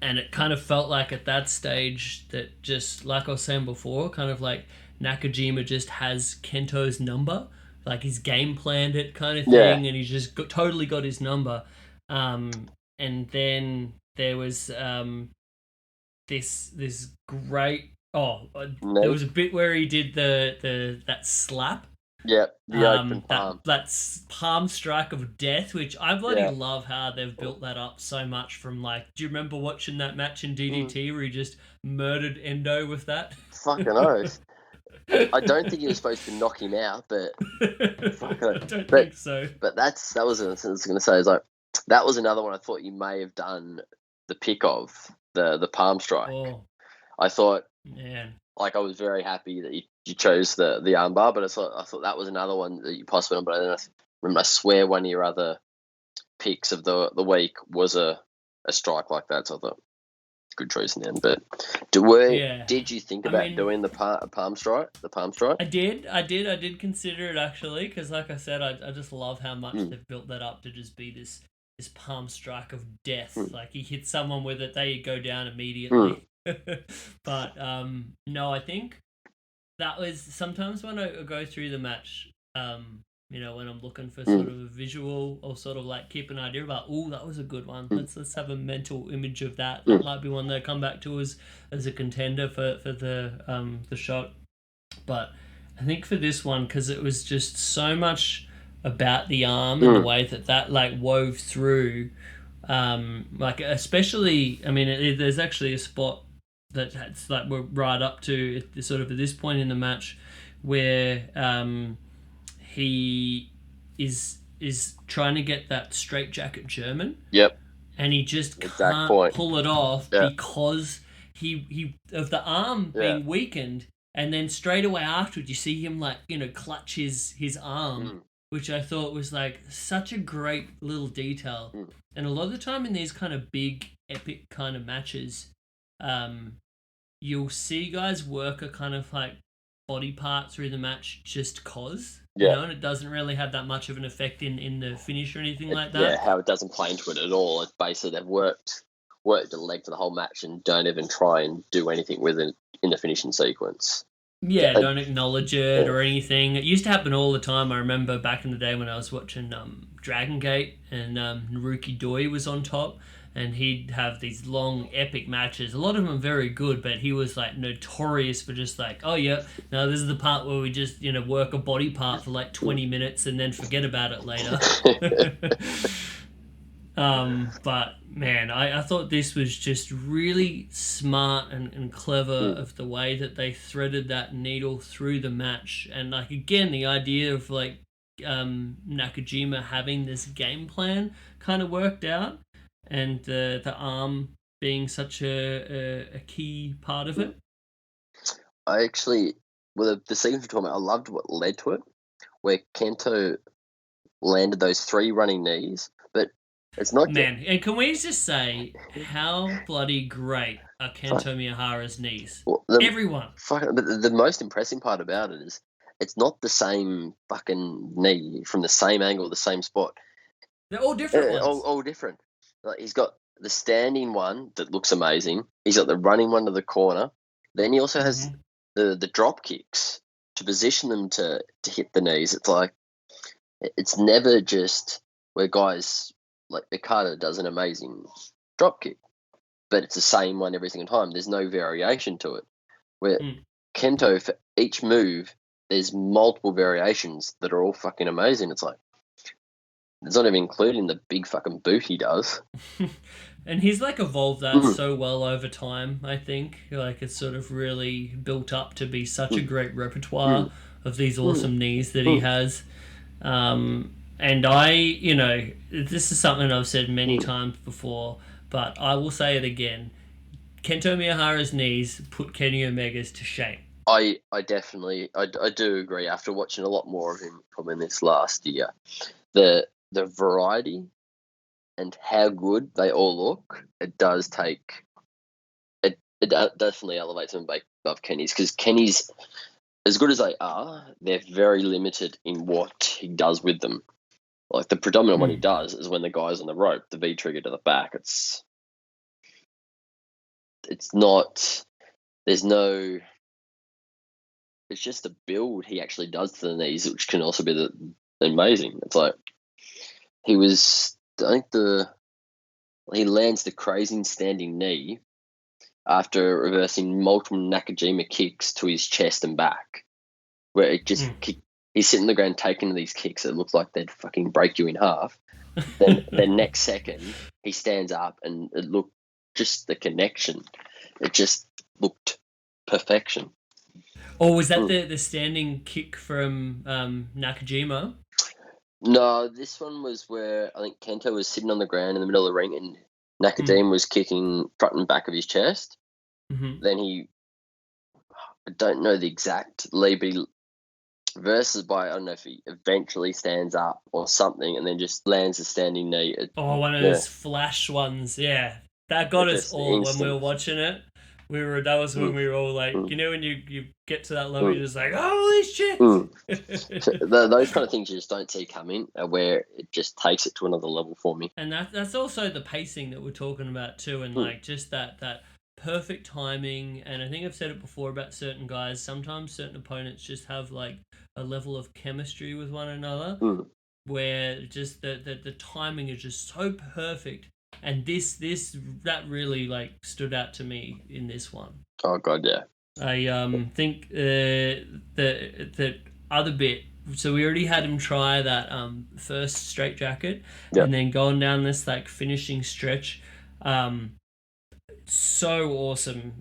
And it kind of felt like at that stage that, just like I was saying before, kind of like Nakajima just has Kento's number, like he's game planned it kind of thing, and he's just totally got his number. and then there was this great. There was a bit where he did that slap. Yeah, the open palm. That's palm strike of death, which I bloody Yeah. love how they've built that up so much from like. Do you remember watching that match in DDT where he just murdered Endo with that? Fucking oath. I don't think he was supposed to knock him out, but I don't think so. But that was what I was going to say. Is like that was another one I thought you may have done the pick of the palm strike. Oh, I thought, man. like, I was very happy that you chose the armbar, but I thought that was another one that you possibly. But then I swear one of your other picks of the week was a strike like that. So I thought good choice in the end. But did you think about doing the palm strike? The palm strike? I did consider it actually, because like I said, I just love how much they've built that up to just be this palm strike of death. Like he hits someone with it, they go down immediately. But no, I think that was sometimes when I go through the match, when I'm looking for sort of a visual or sort of like keep an idea about, that was a good one. Let's have a mental image of that. That might be one that I come back to as a contender for the shot. But I think for this one, because it was just so much about the arm and the way that like wove through, like especially, I mean, there's actually a spot that's like we're right up to sort of at this point in the match where he is trying to get that straight jacket German. Yep. And he just can't pull it off because he of the arm being weakened, and then straight away afterwards you see him like, clutch his arm, which I thought was like such a great little detail. And a lot of the time in these kind of big epic kind of matches, you'll see guys work a kind of like body part through the match just cause. And it doesn't really have that much of an effect in the finish or anything like that. Yeah, how it doesn't play into it at all. It's basically they've worked the leg for the whole match and don't even try and do anything with it in the finishing sequence. Yeah, don't acknowledge it or anything. It used to happen all the time. I remember back in the day when I was watching Dragon Gate and Naruki Doi was on top, and he'd have these long epic matches. A lot of them very good, but he was like notorious for just like, this is the part where we just work a body part for like 20 minutes and then forget about it later. But man, I thought this was just really smart and clever of the way that they threaded that needle through the match. And like, again, the idea of like Nakajima having this game plan kind of worked out, and the arm being such a key part of it. I actually, the sequence you're talking about, I loved what led to it, where Kento landed those 3 running knees, but it's not... Man, and can we just say how bloody great are Kento Miyahara's knees? Well, everyone. But the most impressive part about it is it's not the same fucking knee from the same angle, the same spot. They're all different ones. All different. Like, he's got the standing one that looks amazing. He's got the running one to the corner. Then he also has the drop kicks to position them to hit the knees. It's like, it's never just where guys like Okada does an amazing drop kick, but it's the same one every single time. There's no variation to it. Where Kento, for each move, there's multiple variations that are all fucking amazing. It's like, it's not even including the big fucking boot he does. And he's like evolved that so well over time, I think. Like, it's sort of really built up to be such a great repertoire of these awesome knees that he has. And this is something I've said many times before, but I will say it again. Kento Miyahara's knees put Kenny Omega's to shame. I definitely do agree. After watching a lot more of him from in this last year, the variety and how good they all look, it does take it definitely elevates them above Kenny's, because Kenny's, as good as they are, they're very limited in what he does with them. Like, the predominant one he does is when the guy's on the rope, the V trigger to the back. It's not, there's no, it's just the build he actually does to the knees, which can also be amazing. It's like, he was, I think he lands the crazy standing knee after reversing multiple Nakajima kicks to his chest and back, where it just he's sitting on the ground taking these kicks that look like they'd fucking break you in half. Then the next second he stands up and it looked just the connection. It just looked perfection. Or was that the standing kick from Nakajima? No, this one was where I think Kento was sitting on the ground in the middle of the ring and Nakajima was kicking front and back of his chest. Mm-hmm. Then I don't know the exact lead, but he versus by, I don't know if he eventually stands up or something and then just lands a standing knee. One of those flash ones, yeah. That got us all instant. when we were watching it. That was when we were all like, you know, when you get to that level, you're just like, holy shit! Those kind of things you just don't see coming, where it just takes it to another level for me. And that's also the pacing that we're talking about too, and like just that perfect timing. And I think I've said it before about certain guys. Sometimes certain opponents just have like a level of chemistry with one another, where just the timing is just so perfect. And that really like stood out to me in this one. Oh god, yeah. I think the other bit. So we already had him try that first straitjacket, and then going down this like finishing stretch. So awesome.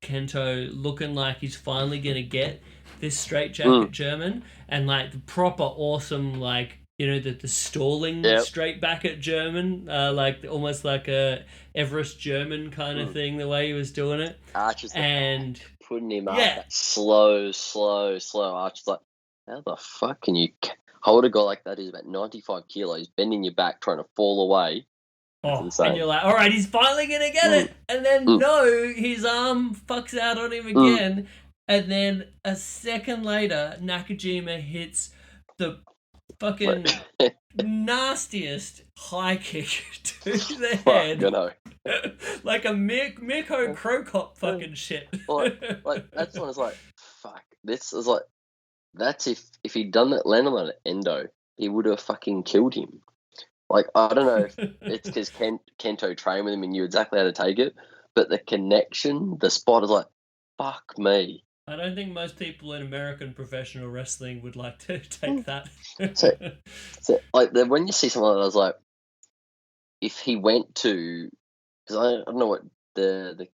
Kento looking like he's finally gonna get this straitjacket German, and like the proper awesome like. You know, the stalling straight back at German, like almost like a Everest German kind of thing, the way he was doing it. Archer's and putting him up, that slow Archer's like, how the fuck can you hold a guy like that who's about 95 kilos, bending your back, trying to fall away? And you're like, all right, he's finally going to get it. And then, no, his arm fucks out on him again. And then a second later, Nakajima hits the fucking nastiest high kick to the head. Like a Mirko Crocop fucking shit. like that's when it's like, fuck. This is like, that's if he'd done that, landed on an endo, he would have fucking killed him. Like, I don't know if it's because Kento trained with him and knew exactly how to take it, but the connection, the spot is like, fuck me. I don't think most people in American professional wrestling would like to take that. so like when you see someone like that, I was like, if he went to, because I don't know what the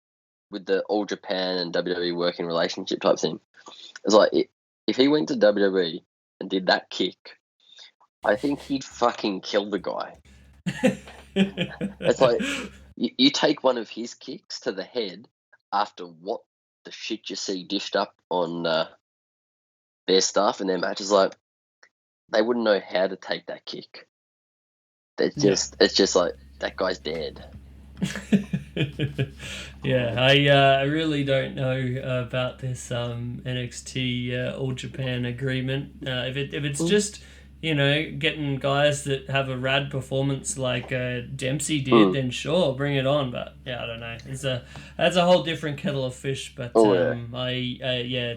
with the All Japan and WWE working relationship type thing, it's like if he went to WWE and did that kick, I think he'd fucking kill the guy. It's like you take one of his kicks to the head after what the shit you see dished up on their stuff and their matches, like they wouldn't know how to take that kick. It's just like that guy's dead. I really don't know about this NXT All Japan agreement. If it's just getting guys that have a rad performance like Dempsey did, then sure, bring it on. But I don't know. That's a whole different kettle of fish. But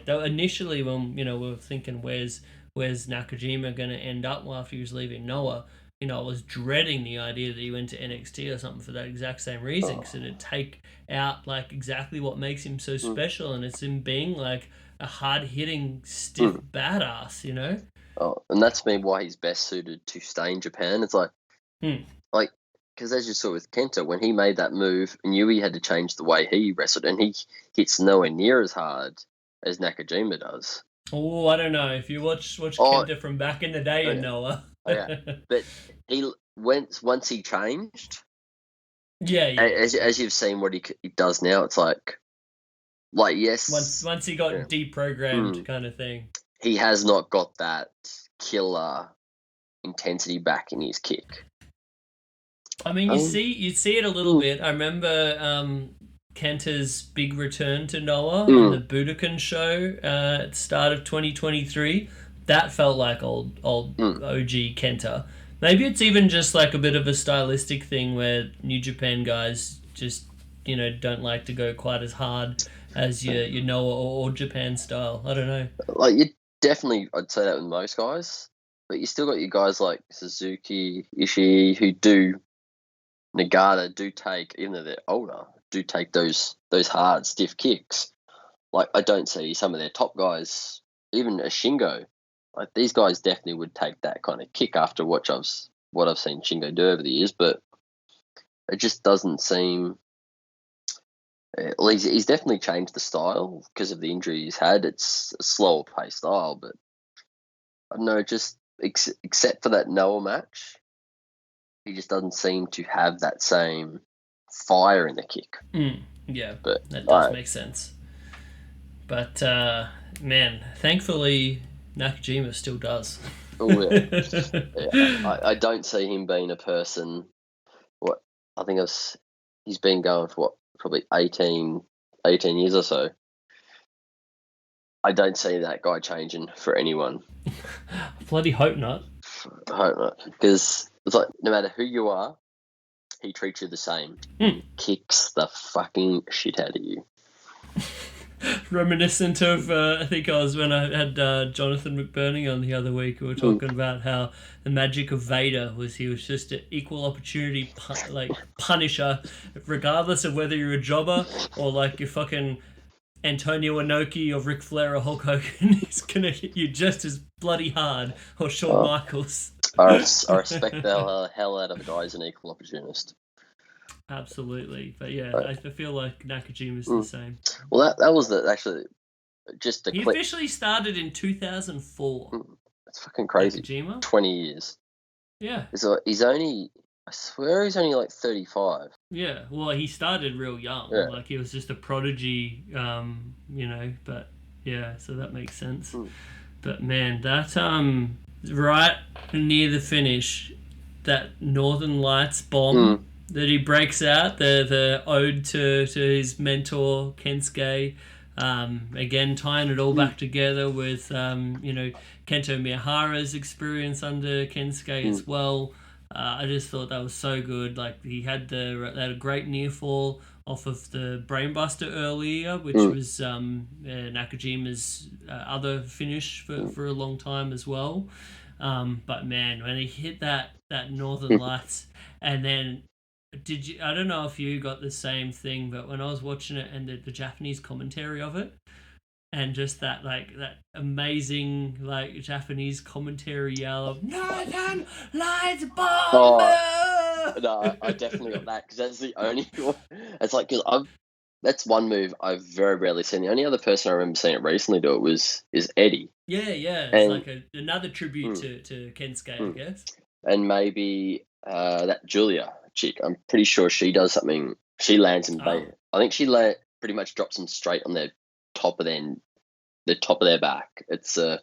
initially when we were thinking where's Nakajima going to end up after he was leaving Noah, I was dreading the idea that he went to NXT or something for that exact same reason, because it'd take out like exactly what makes him so special, and it's him being like a hard hitting stiff badass. Oh, and that's why he's best suited to stay in Japan. It's like, because as you saw with Kento, when he made that move, knew he had to change the way he wrestled, and he hits nowhere near as hard as Nakajima does. Oh, I don't know. If you watch Kento from back in the day in Noah. But he once he changed. As you've seen what he does now, it's like yes. Once he got deprogrammed, kind of thing. He has not got that killer intensity back in his kick. I mean, you see it a little bit. I remember Kenta's big return to Noah on the Budokan show at the start of 2023. That felt like old OG Kenta. Maybe it's even just like a bit of a stylistic thing where New Japan guys just don't like to go quite as hard as your Noah or Japan style. I don't know. Like you definitely, I'd say that with most guys, but you still got your guys like Suzuki, Ishii, who do Nagata do take, even though they're older, do take those hard, stiff kicks. Like, I don't see some of their top guys, even a Shingo, like these guys definitely would take that kind of kick after what I've seen Shingo do over the years, but it just doesn't seem. Well, he's definitely changed the style because of the injury he's had. It's a slower paced style, but I don't know, just except for that Noah match, he just doesn't seem to have that same fire in the kick. Yeah, but that does make sense. But man, thankfully Nakajima still does. Oh yeah. I don't see him being a person. What I think he's been going for probably 18 years or so. I don't see that guy changing for anyone. Bloody hope not. I hope not, because it's like no matter who you are, he treats you the same. Kicks the fucking shit out of you. Reminiscent of, I think I was when I had Jonathan McBurning on the other week. We were talking about how the magic of Vader was he was just an equal opportunity punisher, regardless of whether you're a jobber or like you're fucking Antonio Inoki or Ric Flair or Hulk Hogan. He's gonna hit you just as bloody hard, or Shawn Michaels. I respect the hell out of the guy who's an equal opportunist. Absolutely, but yeah, I feel like Nakajima's the same. Well, that was actually just the. He officially started in 2004. That's fucking crazy. Nakajima? 20 years. Yeah. So he's only. I swear he's only like 35. Yeah. Well, he started real young. Yeah. Like he was just a prodigy. But yeah, so that makes sense. But man, that right near the finish, that Northern Lights bomb. That he breaks out, the ode to his mentor Kensuke, again tying it all back together with Kento Miyahara's experience under Kensuke as well. I just thought that was so good. Like he had a great near fall off of the Brainbuster earlier, which was Nakajima's other finish for a long time as well. But man, when he hit that Northern Lights, and then. I don't know if you got the same thing, but when I was watching it and the Japanese commentary of it, and just that amazing Japanese commentary yell of Northern Lights Bomber! No, I definitely got that because that's the only one. It's like because that's one move I've very rarely seen. The only other person I remember seeing it recently do it is Eddie. Yeah, it's like another tribute to Kensuke, I guess. And maybe that Julia chick, I'm pretty sure she does something. She lands him. I think she pretty much drops him straight on the top of their back. It's hers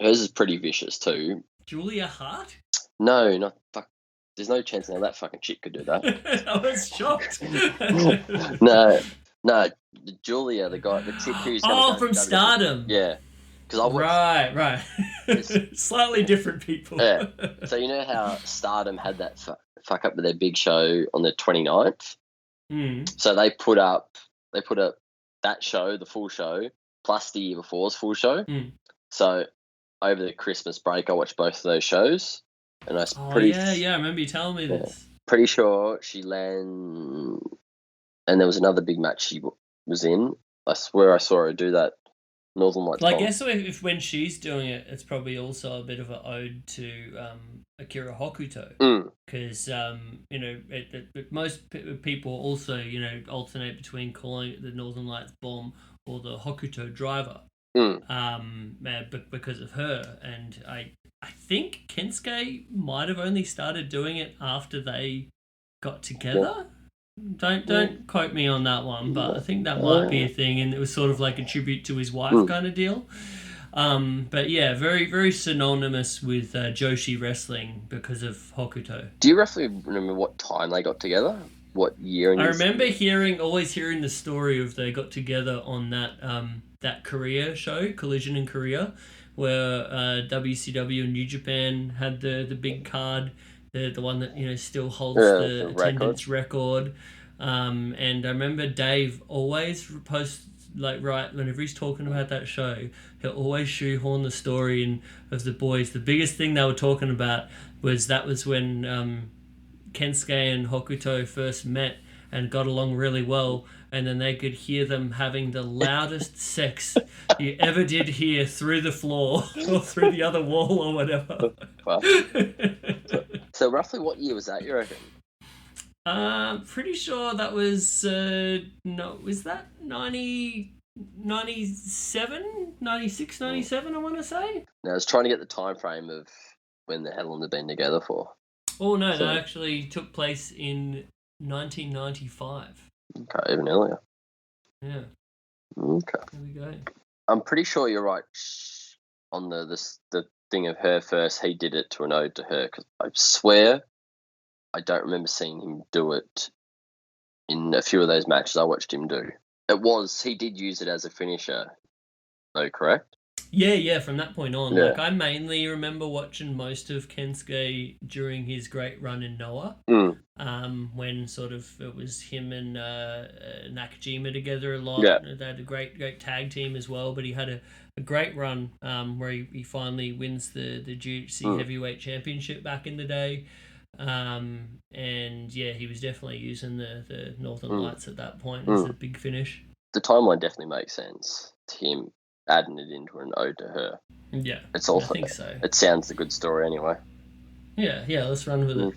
is pretty vicious too. Julia Hart? No, not fuck. There's no chance now that fucking chick could do that. I was shocked. No, Julia, the chick who's from Stardom. Yeah. Right. Slightly different people. Yeah. So you know how Stardom had that fuck up with their big show on the 29th? So they put up that show, the full show, plus the year before's full show. So over the Christmas break, I watched both of those shows, and I I remember you telling me this. Pretty sure she and there was another big match she was in. I swear I saw her do that. Northern Lights. Well, I guess if when she's doing it, it's probably also a bit of an ode to Akira Hokuto, because most people also alternate between calling it the Northern Lights Bomb or the Hokuto Driver, because of her. And I think Kensuke might have only started doing it after they got together. Don't quote me on that one, but I think that might be a thing, and it was sort of like a tribute to his wife kind of deal. But yeah, very, very synonymous with Joshi wrestling because of Hokuto. Do you roughly remember what time they got together? What year? I remember always hearing the story of they got together on that Korea show, Collision in Korea, where WCW and New Japan had the big card. The one that still holds the attendance record. And I remember Dave always posts whenever he's talking about that show, he'll always shoehorn the story of the boys. The biggest thing they were talking about was when Kensuke and Hokuto first met and got along really well, and then they could hear them having the loudest sex you ever did hear through the floor or through the other wall or whatever. Wow. So roughly what year was that, you reckon? Pretty sure that was, was that 97, 96, 97, I want to say? Now, I was trying to get the time frame of when the hell they've been together for. Oh, no, that actually took place in 1995. Okay, even earlier. Yeah. Okay. There we go. I'm pretty sure you're right on the thing of her first. He did it to an ode to her, because I swear I don't remember seeing him do it in a few of those matches I watched him do. He did use it as a finisher, though, correct? Yeah, from that point on. Yeah. Like, I mainly remember watching most of Kensuke during his great run in Noah. When sort of it was him and Nakajima together a lot. Yeah. They had a great tag team as well, but he had a great run where he finally wins the GHC Heavyweight Championship back in the day. And yeah, he was definitely using the Northern Lights at that point as a big finish. The timeline definitely makes sense to him adding it into an ode to her. Yeah, it's also, I think so. It sounds a good story anyway. Yeah, let's run with it.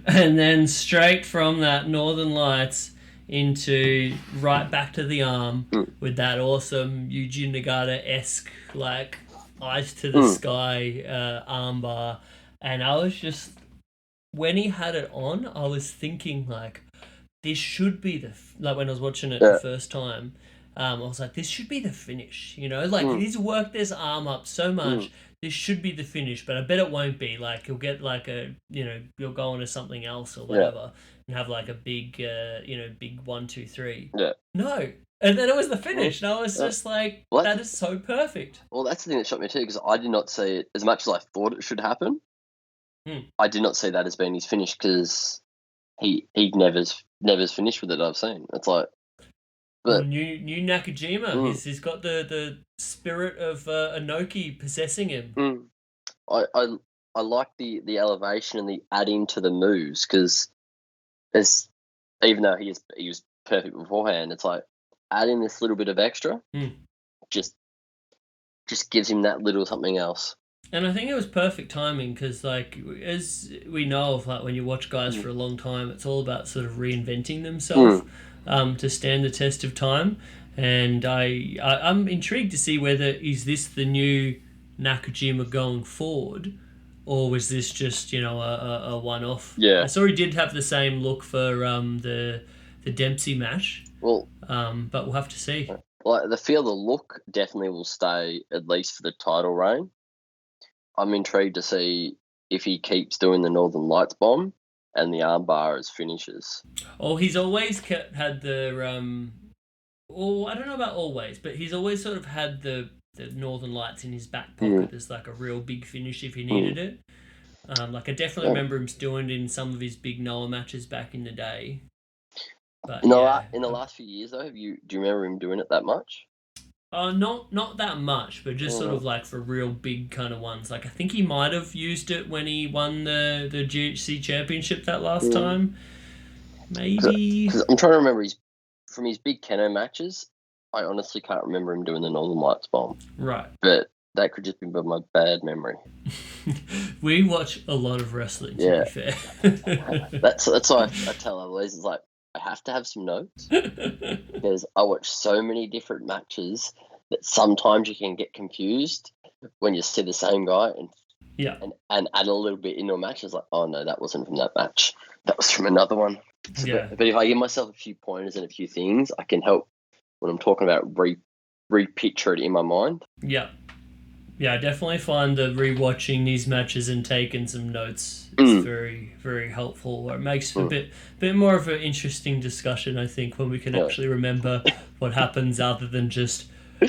And then straight from that Northern Lights into right back to the arm with that awesome Yuji Nagata-esque, like, eyes to the sky armbar. And I was just, when he had it on, I was thinking, like, this should be like when I was watching it the first time, I was like, this should be the finish, you know? Like, he's worked this arm up so much, this should be the finish, but I bet it won't be. Like, he'll get, like, he'll go on to something else or whatever and have, like, a big, big 1, 2, 3. Yeah. No. And then it was the finish, and I was just like, that is so perfect. Well, that's the thing that shocked me too, because I did not see it, as much as I thought it should happen, I did not see that as being his finish, because he never's finished with it, I've seen. It's like... But, new Nakajima, he's got the spirit of Inoki possessing him. I like the elevation and the adding to the moves, because even though he was perfect beforehand, it's like adding this little bit of extra just gives him that little something else. And I think it was perfect timing, because, like, as we know, of, like, when you watch guys for a long time, it's all about sort of reinventing themselves to stand the test of time. And I'm intrigued to see whether is this the new Nakajima going forward, or was this just, a one-off? Yeah. I saw he did have the same look for the Dempsey match. Well, but we'll have to see. Like, the look definitely will stay, at least for the title reign. I'm intrigued to see if he keeps doing the Northern Lights bomb and the armbar as finishes. Oh, he's always had the I don't know about always, but he's always sort of had the Northern Lights in his back pocket as, like, a real big finish if he needed it. Like, I definitely remember him doing it in some of his big Noah matches back in the day. But in the last few years, though, do you remember him doing it that much? Not that much, but just sort of, like, for real big kind of ones. Like, I think he might have used it when he won the GHC championship that last time. Maybe. Because I'm trying to remember from his big Keno matches, I honestly can't remember him doing the Northern Lights bomb. Right. But that could just be my bad memory. We watch a lot of wrestling, to be fair. That's why I tell Eloise, it's like, I have to have some notes, because I watch so many different matches that sometimes you can get confused when you see the same guy and add a little bit into a match. It's like, oh no, that wasn't from that match. That was from another one. But if I give myself a few pointers and a few things, I can help when I'm talking about re-picture it in my mind. Yeah. Yeah, I definitely find that rewatching these matches and taking some notes is very, very helpful. It makes a bit more of an interesting discussion, I think, when we can actually remember what happens other than just,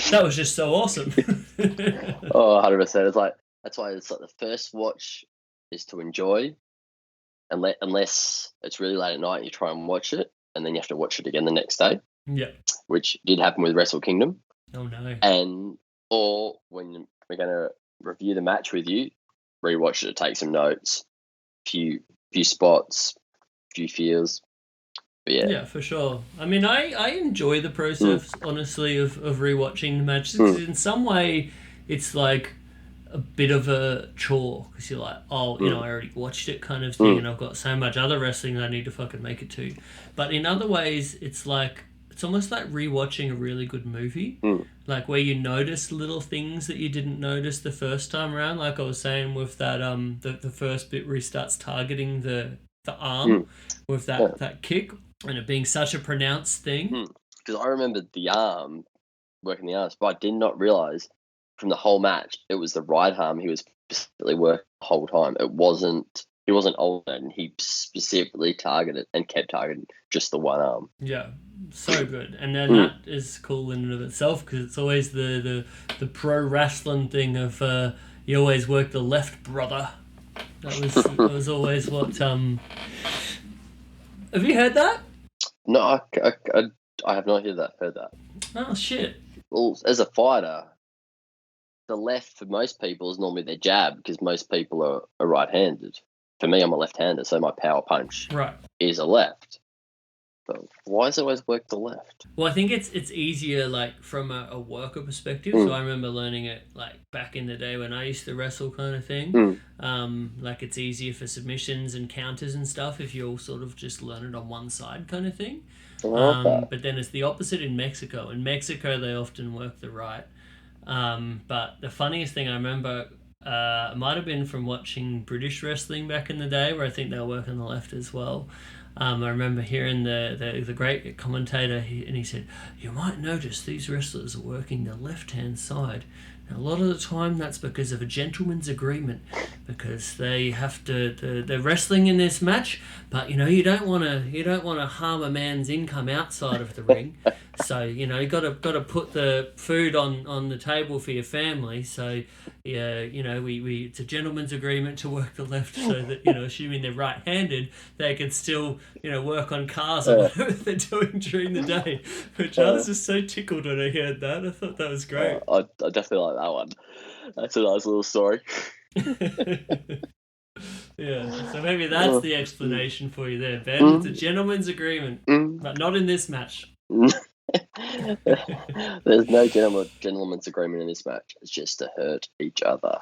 that was just so awesome. 100%. It's like, that's why it's like the first watch is to enjoy, unless it's really late at night and you try and watch it, and then you have to watch it again the next day. Yeah. Which did happen with Wrestle Kingdom. Oh, no. Or when we're going to review the match with you, rewatch it, take some notes, few few spots, few feels. But Yeah, for sure. I mean, I enjoy the process, honestly, of rewatching the matches because in some way it's like a bit of a chore because you're like, oh, you know, I already watched it kind of thing and I've got so much other wrestling I need to fucking make it to. But in other ways, it's almost like rewatching a really good movie. Like where you notice little things that you didn't notice the first time around. Like I was saying with that the first bit where he starts targeting the arm with that kick and it being such a pronounced thing. Because I remembered the arm, working the arms, but I did not realise from the whole match it was the right arm he was specifically working the whole time. He wasn't alternating. He specifically targeted and kept targeting just the one arm. Yeah, so good. And then that is cool in and of itself because it's always the pro wrestling thing of you always work the left, brother. That was always what. Have you heard that? No, I have not heard that. Oh shit! Well, as a fighter, the left for most people is normally their jab because most people are right-handed. For me, I'm a left-hander, so my power punch is a left. But why does it always work the left? Well, I think it's easier like from a worker perspective. So I remember learning it like back in the day when I used to wrestle kind of thing. Like it's easier for submissions and counters and stuff if you all sort of just learn it on one side kind of thing. But then it's the opposite in Mexico. In Mexico, they often work the right. But the funniest thing I remember it might have been from watching British wrestling back in the day where I think they were working the left as well. I remember hearing the great commentator, and he said, you might notice these wrestlers are working the left-hand side. Now, a lot of the time that's because of a gentleman's agreement, because they have to, they're wrestling in this match, but you know you don't want to harm a man's income outside of the ring. So you know you got to put the food on the table for your family. So yeah, you know we it's a gentleman's agreement to work the left, so that you know assuming they're right-handed, they can still you know work on cars or whatever they're doing during the day. Which I was just so tickled when I heard that. I thought that was great. I definitely like that one. That's a nice little story. Yeah, so maybe that's the explanation for you there, Ben. It's a gentleman's agreement, but not in this match. There's no gentleman's agreement in this match. It's just to hurt each other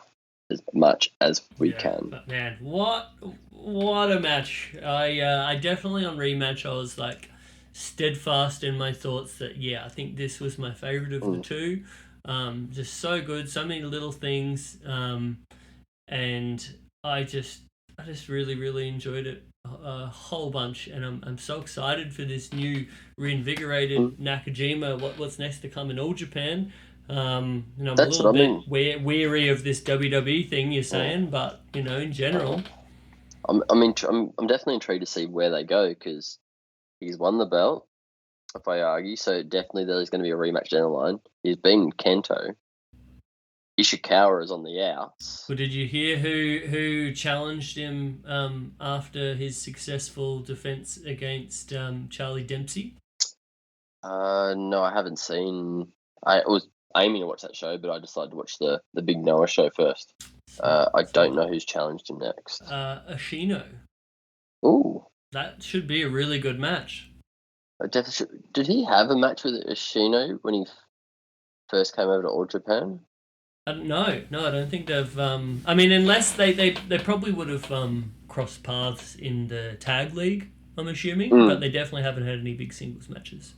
as much as we can. But man, what a match! I definitely on rematch I was like steadfast in my thoughts that I think this was my favorite of the two. Just so good, so many little things, and I just really enjoyed it a whole bunch, and I'm so excited for this new reinvigorated Nakajima. What's next to come in All Japan? You know, I'm a little bit weary of this WWE thing you're saying, but you know, in general, I'm definitely intrigued to see where they go because he's won the belt, if I argue. So definitely there's going to be a rematch down the line. He's been Kento. Ishikawa is on the outs. Well, did you hear who challenged him after his successful defense against Charlie Dempsey? No, I haven't seen. I was aiming to watch that show, but I decided to watch the Big Noah show first. I don't know who's challenged him next. Ashino. Ooh, that should be a really good match. Did he have a match with Ashino when he first came over to All Japan? No, I don't think they've. I mean, unless they probably would have crossed paths in the tag league. I'm assuming, but they definitely haven't had any big singles matches.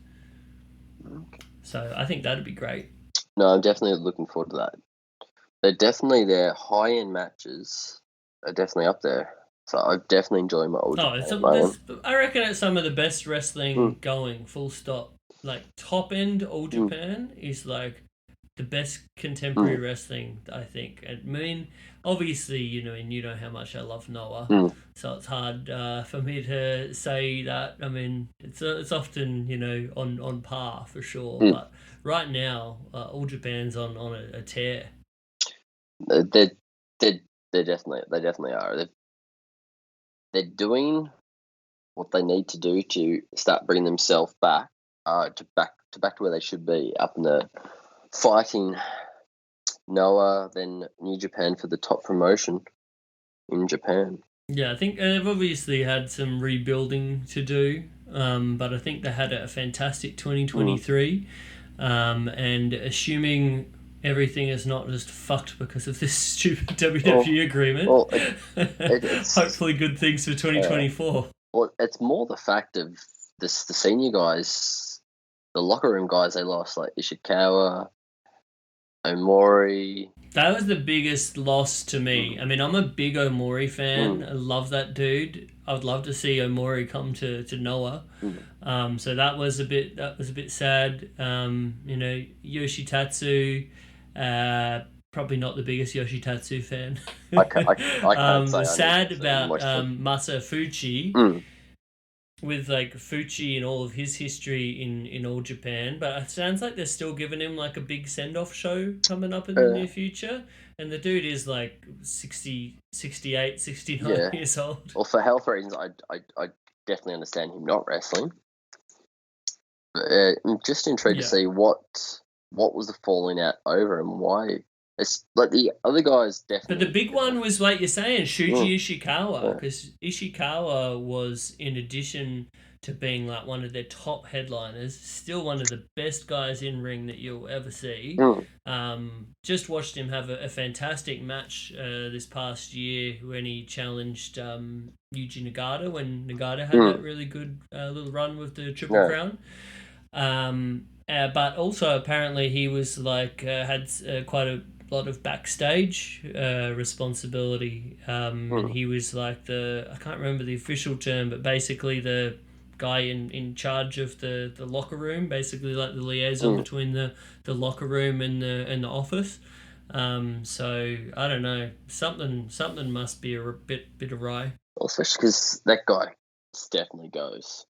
So I think that'd be great. No, I'm definitely looking forward to that. Their high-end matches are definitely up there. So I definitely enjoy my All Japan. I reckon it's some of the best wrestling going. Full stop. Like top end All Japan is like the best contemporary wrestling, I think. I mean, obviously, you know how much I love Noah, so it's hard for me to say that. I mean, it's often on par for sure, but right now, All Japan's on a tear. They definitely are. They're doing what they need to do to start bringing themselves back to where they should be, up in the fighting Noah, then New Japan for the top promotion in Japan. Yeah, I think they've obviously had some rebuilding to do, but I think they had a fantastic Mm. 2023. And assuming everything is not just fucked because of this stupid Well, WWE agreement, well, it's hopefully good things for 2024. well, it's more the fact of the senior guys, the locker room guys they lost, like Ishikawa, Omori. That was the biggest loss to me. Mm. I mean, I'm a big Omori fan. Mm. I love that dude. I would love to see Omori come to Noah. Mm. So that was a bit sad. Yoshitatsu, probably not the biggest Yoshitatsu fan. I can't say Was I need sad to about watch them. Masa Fuchi Mm. with like Fuchi and all of his history in all Japan, but it sounds like they're still giving him like a big send off show coming up in the Uh, near future. And the dude is like 60, 68, 69 yeah. years old. Well, for health reasons, I definitely understand him not wrestling. But I'm just intrigued to Yeah. see what was the falling out over and why. It's like the other guys But the definitely. big one was like you're saying, Mm. Shuji Ishikawa, Yeah. because Ishikawa was, in addition to being like one of their top headliners, still one of the best guys in ring that you'll ever see. Just watched him have a fantastic match this past year when he challenged Yuji Nagata, when Nagata had that really good little run with the Triple Yeah. Crown. But also apparently he was like had quite a lot of backstage responsibility. And he was like I can't remember the official term, but basically the guy in charge of the locker room, basically like the liaison between the locker room and the office. So I don't know, something must be a bit awry. Well, especially because that guy definitely goes.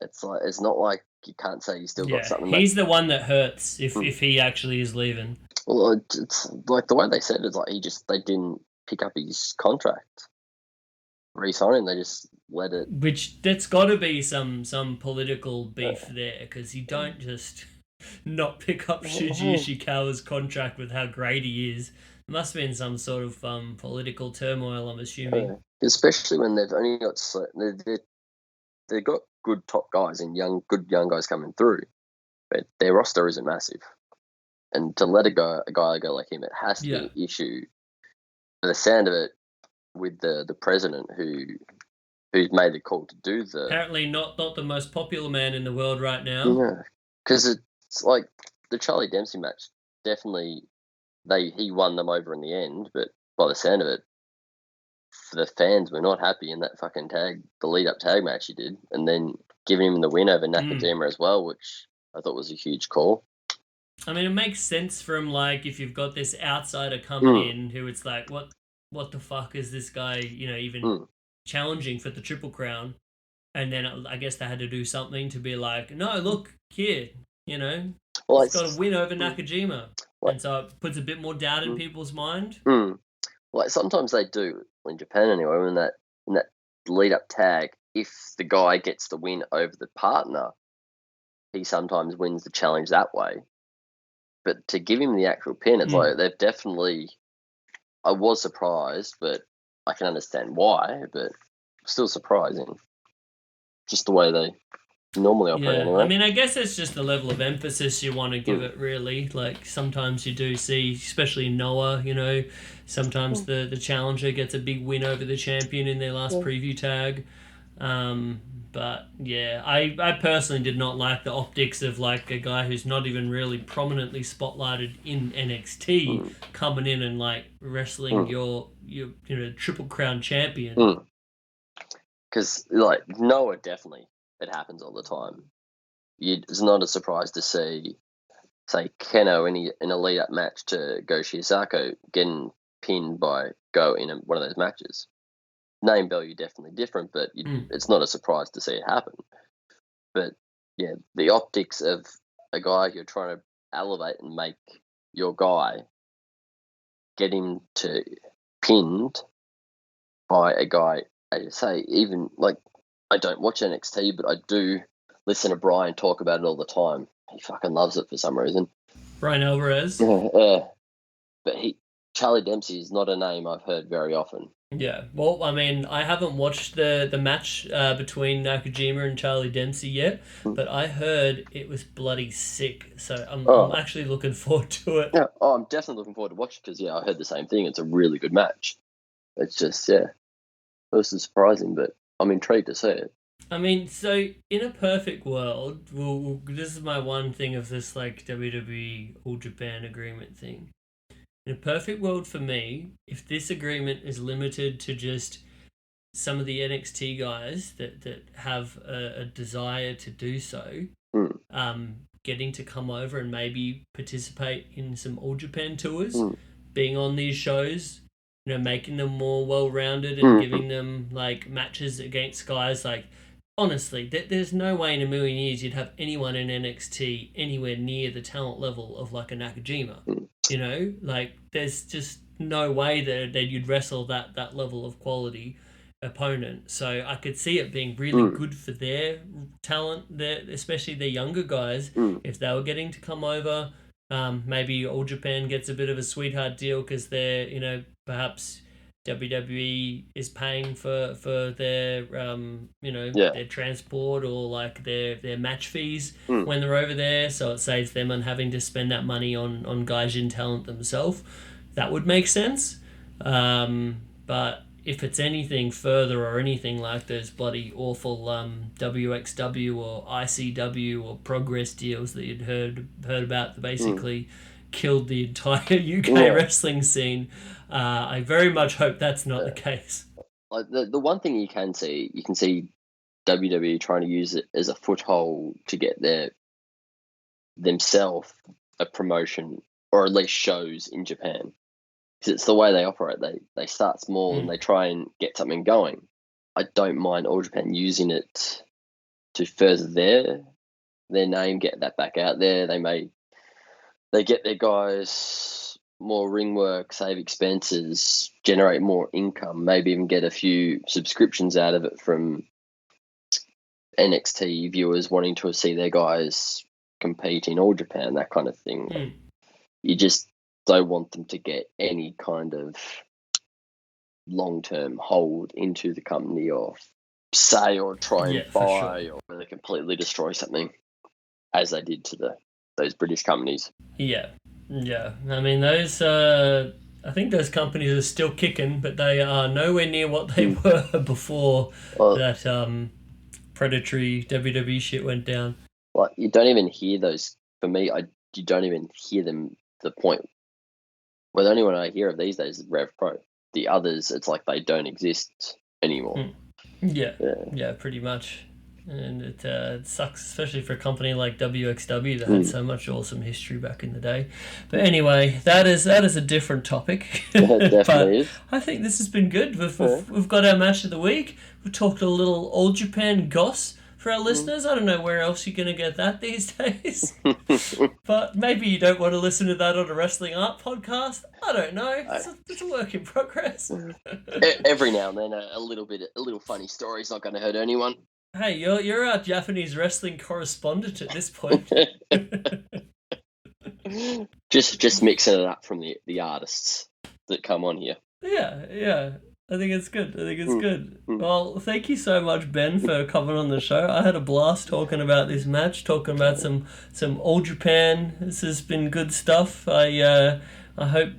It's not like you can't say you still got Yeah, something. he's the one that hurts if he actually is leaving. Well, it's like the way they said it's like they didn't pick up his contract, re-sign him. They just let it. Which that's got to be some political beef there, because you don't just not pick up Shuji Ishikawa's contract with how great he is. There must have been some sort of political turmoil, I'm assuming. Especially when they've only got they've got good top guys and good young guys coming through, but their roster isn't massive. And to let a guy go like him, it has to be an issue. For the sound of it, with the president who's made the call to do the. Apparently, not the most popular man in the world right now. Yeah, because it's like the Charlie Dempsey match. Definitely, he won them over in the end, but by the sound of it, the fans were not happy in that fucking the lead up tag match he did, and then giving him the win over Nakajima as well, which I thought was a huge call. I mean, it makes sense from like if you've got this outsider coming in who it's like, what the fuck is this guy, even challenging for the Triple Crown? And then I guess they had to do something to be like, no, look, here, he's got a win over Nakajima. And so it puts a bit more doubt in people's mind. Like sometimes they do in Japan anyway, in that lead up tag, if the guy gets the win over the partner, he sometimes wins the challenge that way. But to give him the actual pin, it's like they've definitely. I was surprised, but I can understand why. But still surprising, just the way they normally operate. Anyway, I mean, I guess it's just the level of emphasis you want to give it. Really, like sometimes you do see, especially in Noah, sometimes the challenger gets a big win over the champion in their last preview tag. But yeah, I personally did not like the optics of like a guy who's not even really prominently spotlighted in NXT coming in and like wrestling your Triple Crown champion. Because like Noah, definitely it happens all the time. It's not a surprise to see, say, Keno in a lead up match to Go Shiozako getting pinned by Go in one of those matches. Name value definitely different, but it's not a surprise to see it happen. But yeah, the optics of a guy you're trying to elevate and make your guy, get him to pinned by a guy, as you say, even like I don't watch NXT, but I do listen to Brian talk about it all the time. He fucking loves it for some reason. Brian Alvarez. But Charlie Dempsey is not a name I've heard very often. Yeah. Well, I mean, I haven't watched the match between Nakajima and Charlie Dempsey yet, Mm. but I heard it was bloody sick. So I'm Oh, actually looking forward to it. yeah. Oh, I'm definitely looking forward to watching because I heard the same thing. It's a really good match. It's just it was surprising, but I'm intrigued to see it. I mean, so in a perfect world, this is my one thing of this like WWE All Japan agreement thing. In a perfect world for me, if this agreement is limited to just some of the NXT guys that have a desire to do so, Mm, getting to come over and maybe participate in some All Japan tours, mm, being on these shows, making them more well rounded and mm, giving them like matches against guys like. Honestly, there's no way in a million years you'd have anyone in NXT anywhere near the talent level of like a Nakajima. mm, Like there's just no way that you'd wrestle that level of quality opponent. So I could see it being really mm, good for their talent, especially their younger guys, mm. if they were getting to come over. Maybe All Japan gets a bit of a sweetheart deal because they're, perhaps WWE is paying for their, Yeah. their transport or like their match fees Mm. when they're over there. So it saves them on having to spend that money on Gaijin talent themselves. That would make sense. But if it's anything further or anything like those bloody awful WXW or ICW or Progress deals that you'd heard about that Mm. basically killed the entire UK Yeah. wrestling scene, I very much hope that's not the Yeah. case. Like the one thing you can see WWE trying to use it as a foothold to get themselves a promotion or at least shows in Japan. Because it's the way they operate. They start small and Mm. they try and get something going. I don't mind All Japan using it to further their name, get that back out there. They get their guys more ring work, save expenses, generate more income, maybe even get a few subscriptions out of it from NXT viewers wanting to see their guys compete in All Japan, that kind of thing. Mm. You just don't want them to get any kind of long term hold into the company or say or try and Yeah, for sure. buy or really completely destroy something as they did to those British companies. Yeah, yeah. I mean, those. I think those companies are still kicking, but they are nowhere near what they Mm. were before Well, that predatory WWE shit went down. like you don't even hear those. For me, you don't even hear them. To the point where the only one I hear of these days is Rev Pro. The others, it's like they don't exist anymore. Mm. Yeah, Yeah. yeah, pretty much. And it sucks, especially for a company like WXW that had Mm. so much awesome history back in the day. But anyway, that is a different topic. It But definitely is. I think this has been good. Yeah. We've got our match of the week. We've talked a little All Japan goss for our Mm. listeners. I don't know where else you're going to get that these days. But maybe you don't want to listen to that on a wrestling art podcast. I don't know. It's a work in progress. Every now and then, a little funny story is not going to hurt anyone. Hey, you're our Japanese wrestling correspondent at this point. just mixing it up from the artists that come on here. Yeah. I think it's good. Mm. Good. Mm. Well, thank you so much, Ben, for coming on the show. I had a blast talking about this match, talking about some All Japan. This has been good stuff. I hope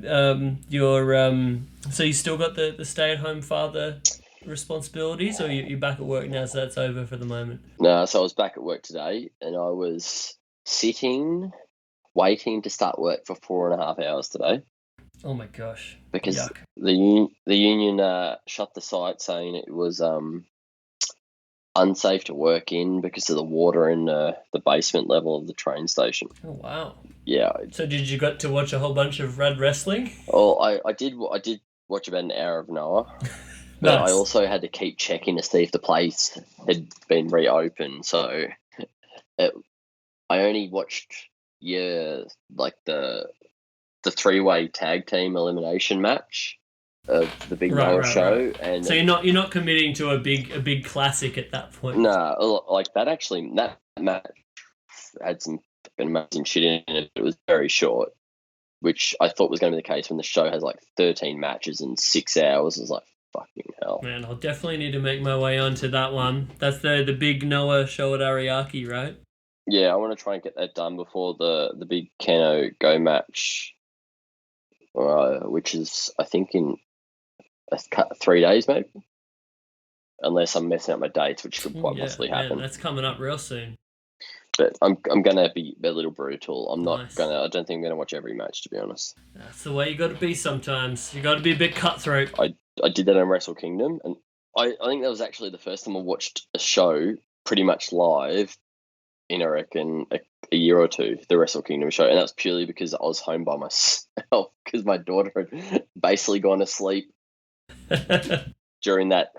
you're so you still got the stay-at-home father responsibilities, or you're back at work now, so that's over for the moment. No, so I was back at work today, and I was sitting, waiting to start work for 4.5 hours today Oh my gosh. because Yuck. the union shut the site, saying it was unsafe to work in because of the water in the basement level of the train station. Oh wow. Yeah. So did you got to watch a whole bunch of Rad Wrestling? Oh, I did watch about an hour of Noah. But Nice. I also had to keep checking to see if the place had been reopened. So I only watched like the 3-way tag team elimination match of the Big Noah show, Right. and So you're not committing to a big classic at that point. like that match had some fucking amazing shit in it. It was very short, which I thought was going to be the case when the show has like 13 matches in 6 hours. It was like, Fucking hell. Man, I'll definitely need to make my way onto that one. That's the big Noah show at Ariake, right? Yeah, I want to try and get that done before the big Keno Go match, which is, I think, in 3 days, maybe. Unless I'm messing up my dates, which could quite possibly happen. Man, that's coming up real soon. But I'm gonna be a little brutal. I'm not Nice. gonna. I don't think I'm gonna watch every match, to be honest. That's the way you got to be sometimes. You got to be a bit cutthroat. I did that on Wrestle Kingdom, and I think that was actually the first time I watched a show pretty much live in, I reckon, a year or two, the Wrestle Kingdom show, and that was purely because I was home by myself because my daughter had basically gone to sleep during that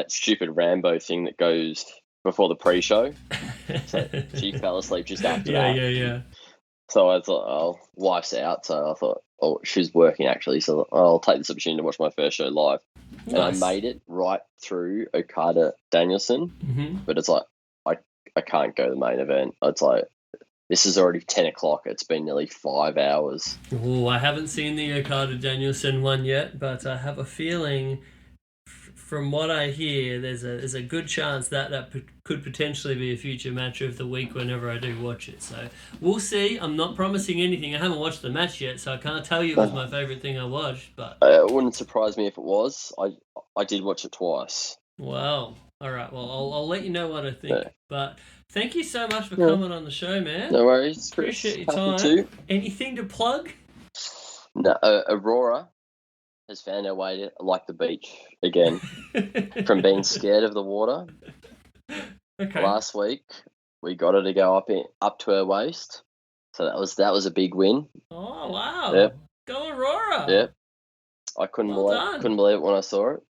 stupid Rambo thing that goes before the pre-show. So she fell asleep just after that. Yeah. So I thought, oh, wife's out. So I thought, oh, she's working actually. So I'll take this opportunity to watch my first show live. Nice. And I made it right through Okada Danielson. Mm-hmm. But it's like, I can't go to the main event. It's like, this is already 10 o'clock. It's been nearly 5 hours. Oh, I haven't seen the Okada Danielson one yet, but I have a feeling, from what I hear, there's a good chance that could potentially be a future match of the week whenever I do watch it. So we'll see. I'm not promising anything. I haven't watched the match yet, so I can't tell you it was my favourite thing I watched. But it wouldn't surprise me if it was. I did watch it twice. Wow. All right. Well, I'll let you know what I think. Yeah. But thank you so much for coming on the show, man. No worries. Appreciate your Happy time. to. Anything to plug? No, Aurora has found her way to like the beach again from being scared of the water. Okay. Last week we got her to go up to her waist, so that was a big win. Oh wow! Yep. Go Aurora! Yep. I couldn't believe it when I saw it.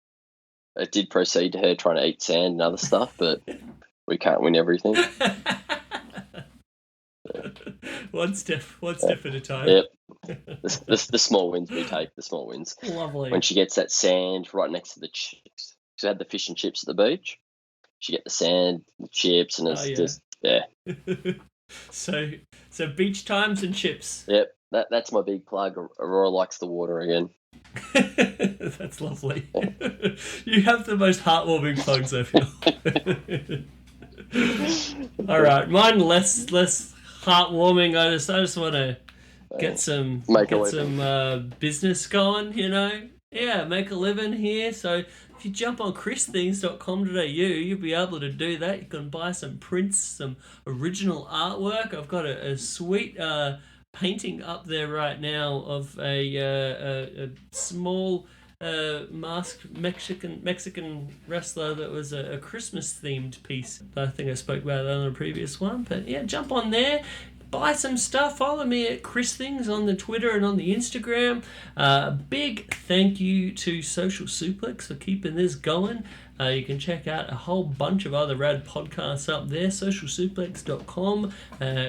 It did proceed to her trying to eat sand and other stuff, but we can't win everything. One step at a time. Yep. The small wins we take. The small wins. Lovely. When she gets that sand right next to the chips, she had the fish and chips at the beach. She get the sand, the chips, and it's just So beach times and chips. Yep. That's my big plug. Aurora likes the water again. That's lovely. You have the most heartwarming plugs, I feel. All right, mine less heartwarming. I just want to get some business going. Make a living here. So if you jump on christhings.com.au, you'll be able to do that. You can buy some prints, some original artwork. I've got a sweet painting up there right now of a small masked Mexican wrestler that was a Christmas themed piece. I think I spoke about that on a previous one. But yeah, jump on there, buy some stuff. Follow me at Chris Things on the Twitter and on the Instagram. Big thank you to Social Suplex for keeping this going. You can check out a whole bunch of other rad podcasts up there, socialsuplex.com.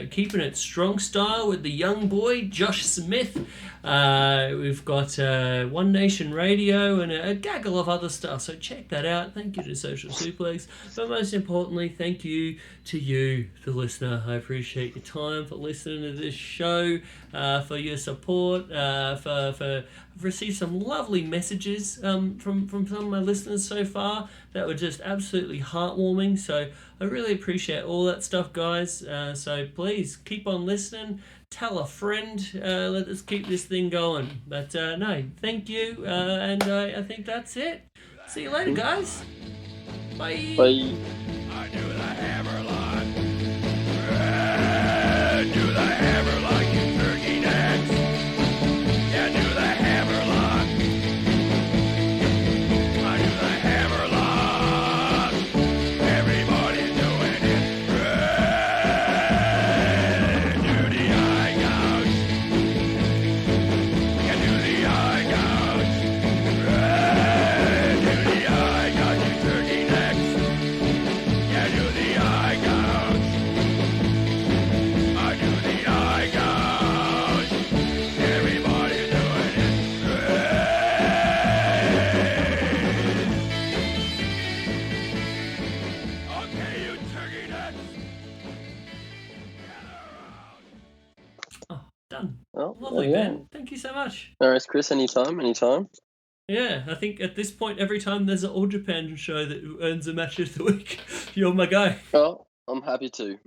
Keeping it strong style with the young boy, Josh Smith. We've got One Nation Radio and a gaggle of other stuff, so check that out. Thank you to Social Suplex. But most importantly, thank you to you, the listener. I appreciate your time for listening to this show, for your support, for I've received some lovely messages from some of my listeners so far that were just absolutely heartwarming. So I really appreciate all that stuff, guys. So please keep on listening. Tell a friend. Let us keep this thing going. But no, thank you. And I think that's it. See you later, guys. Bye. Bye. I do the Hammerlock. Do the Hammerlock, you turkey necks. Yeah, do the Hammerlock. I do the Hammerlock. Everybody's doing it. Do the eye gouge. Yeah, do the eye gouge. Do the eye gouge, you turkey necks. Yeah, do the eye gouge. I do the eye gouge. Everybody's doing it. Okay, you turkey nuts. Oh, done. Oh, Lovely, there you man. go. Thank you so much. No worries, Chris. Anytime. Yeah, I think at this point, every time there's an All Japan show that earns a match of the week, you're my guy. Oh, I'm happy to.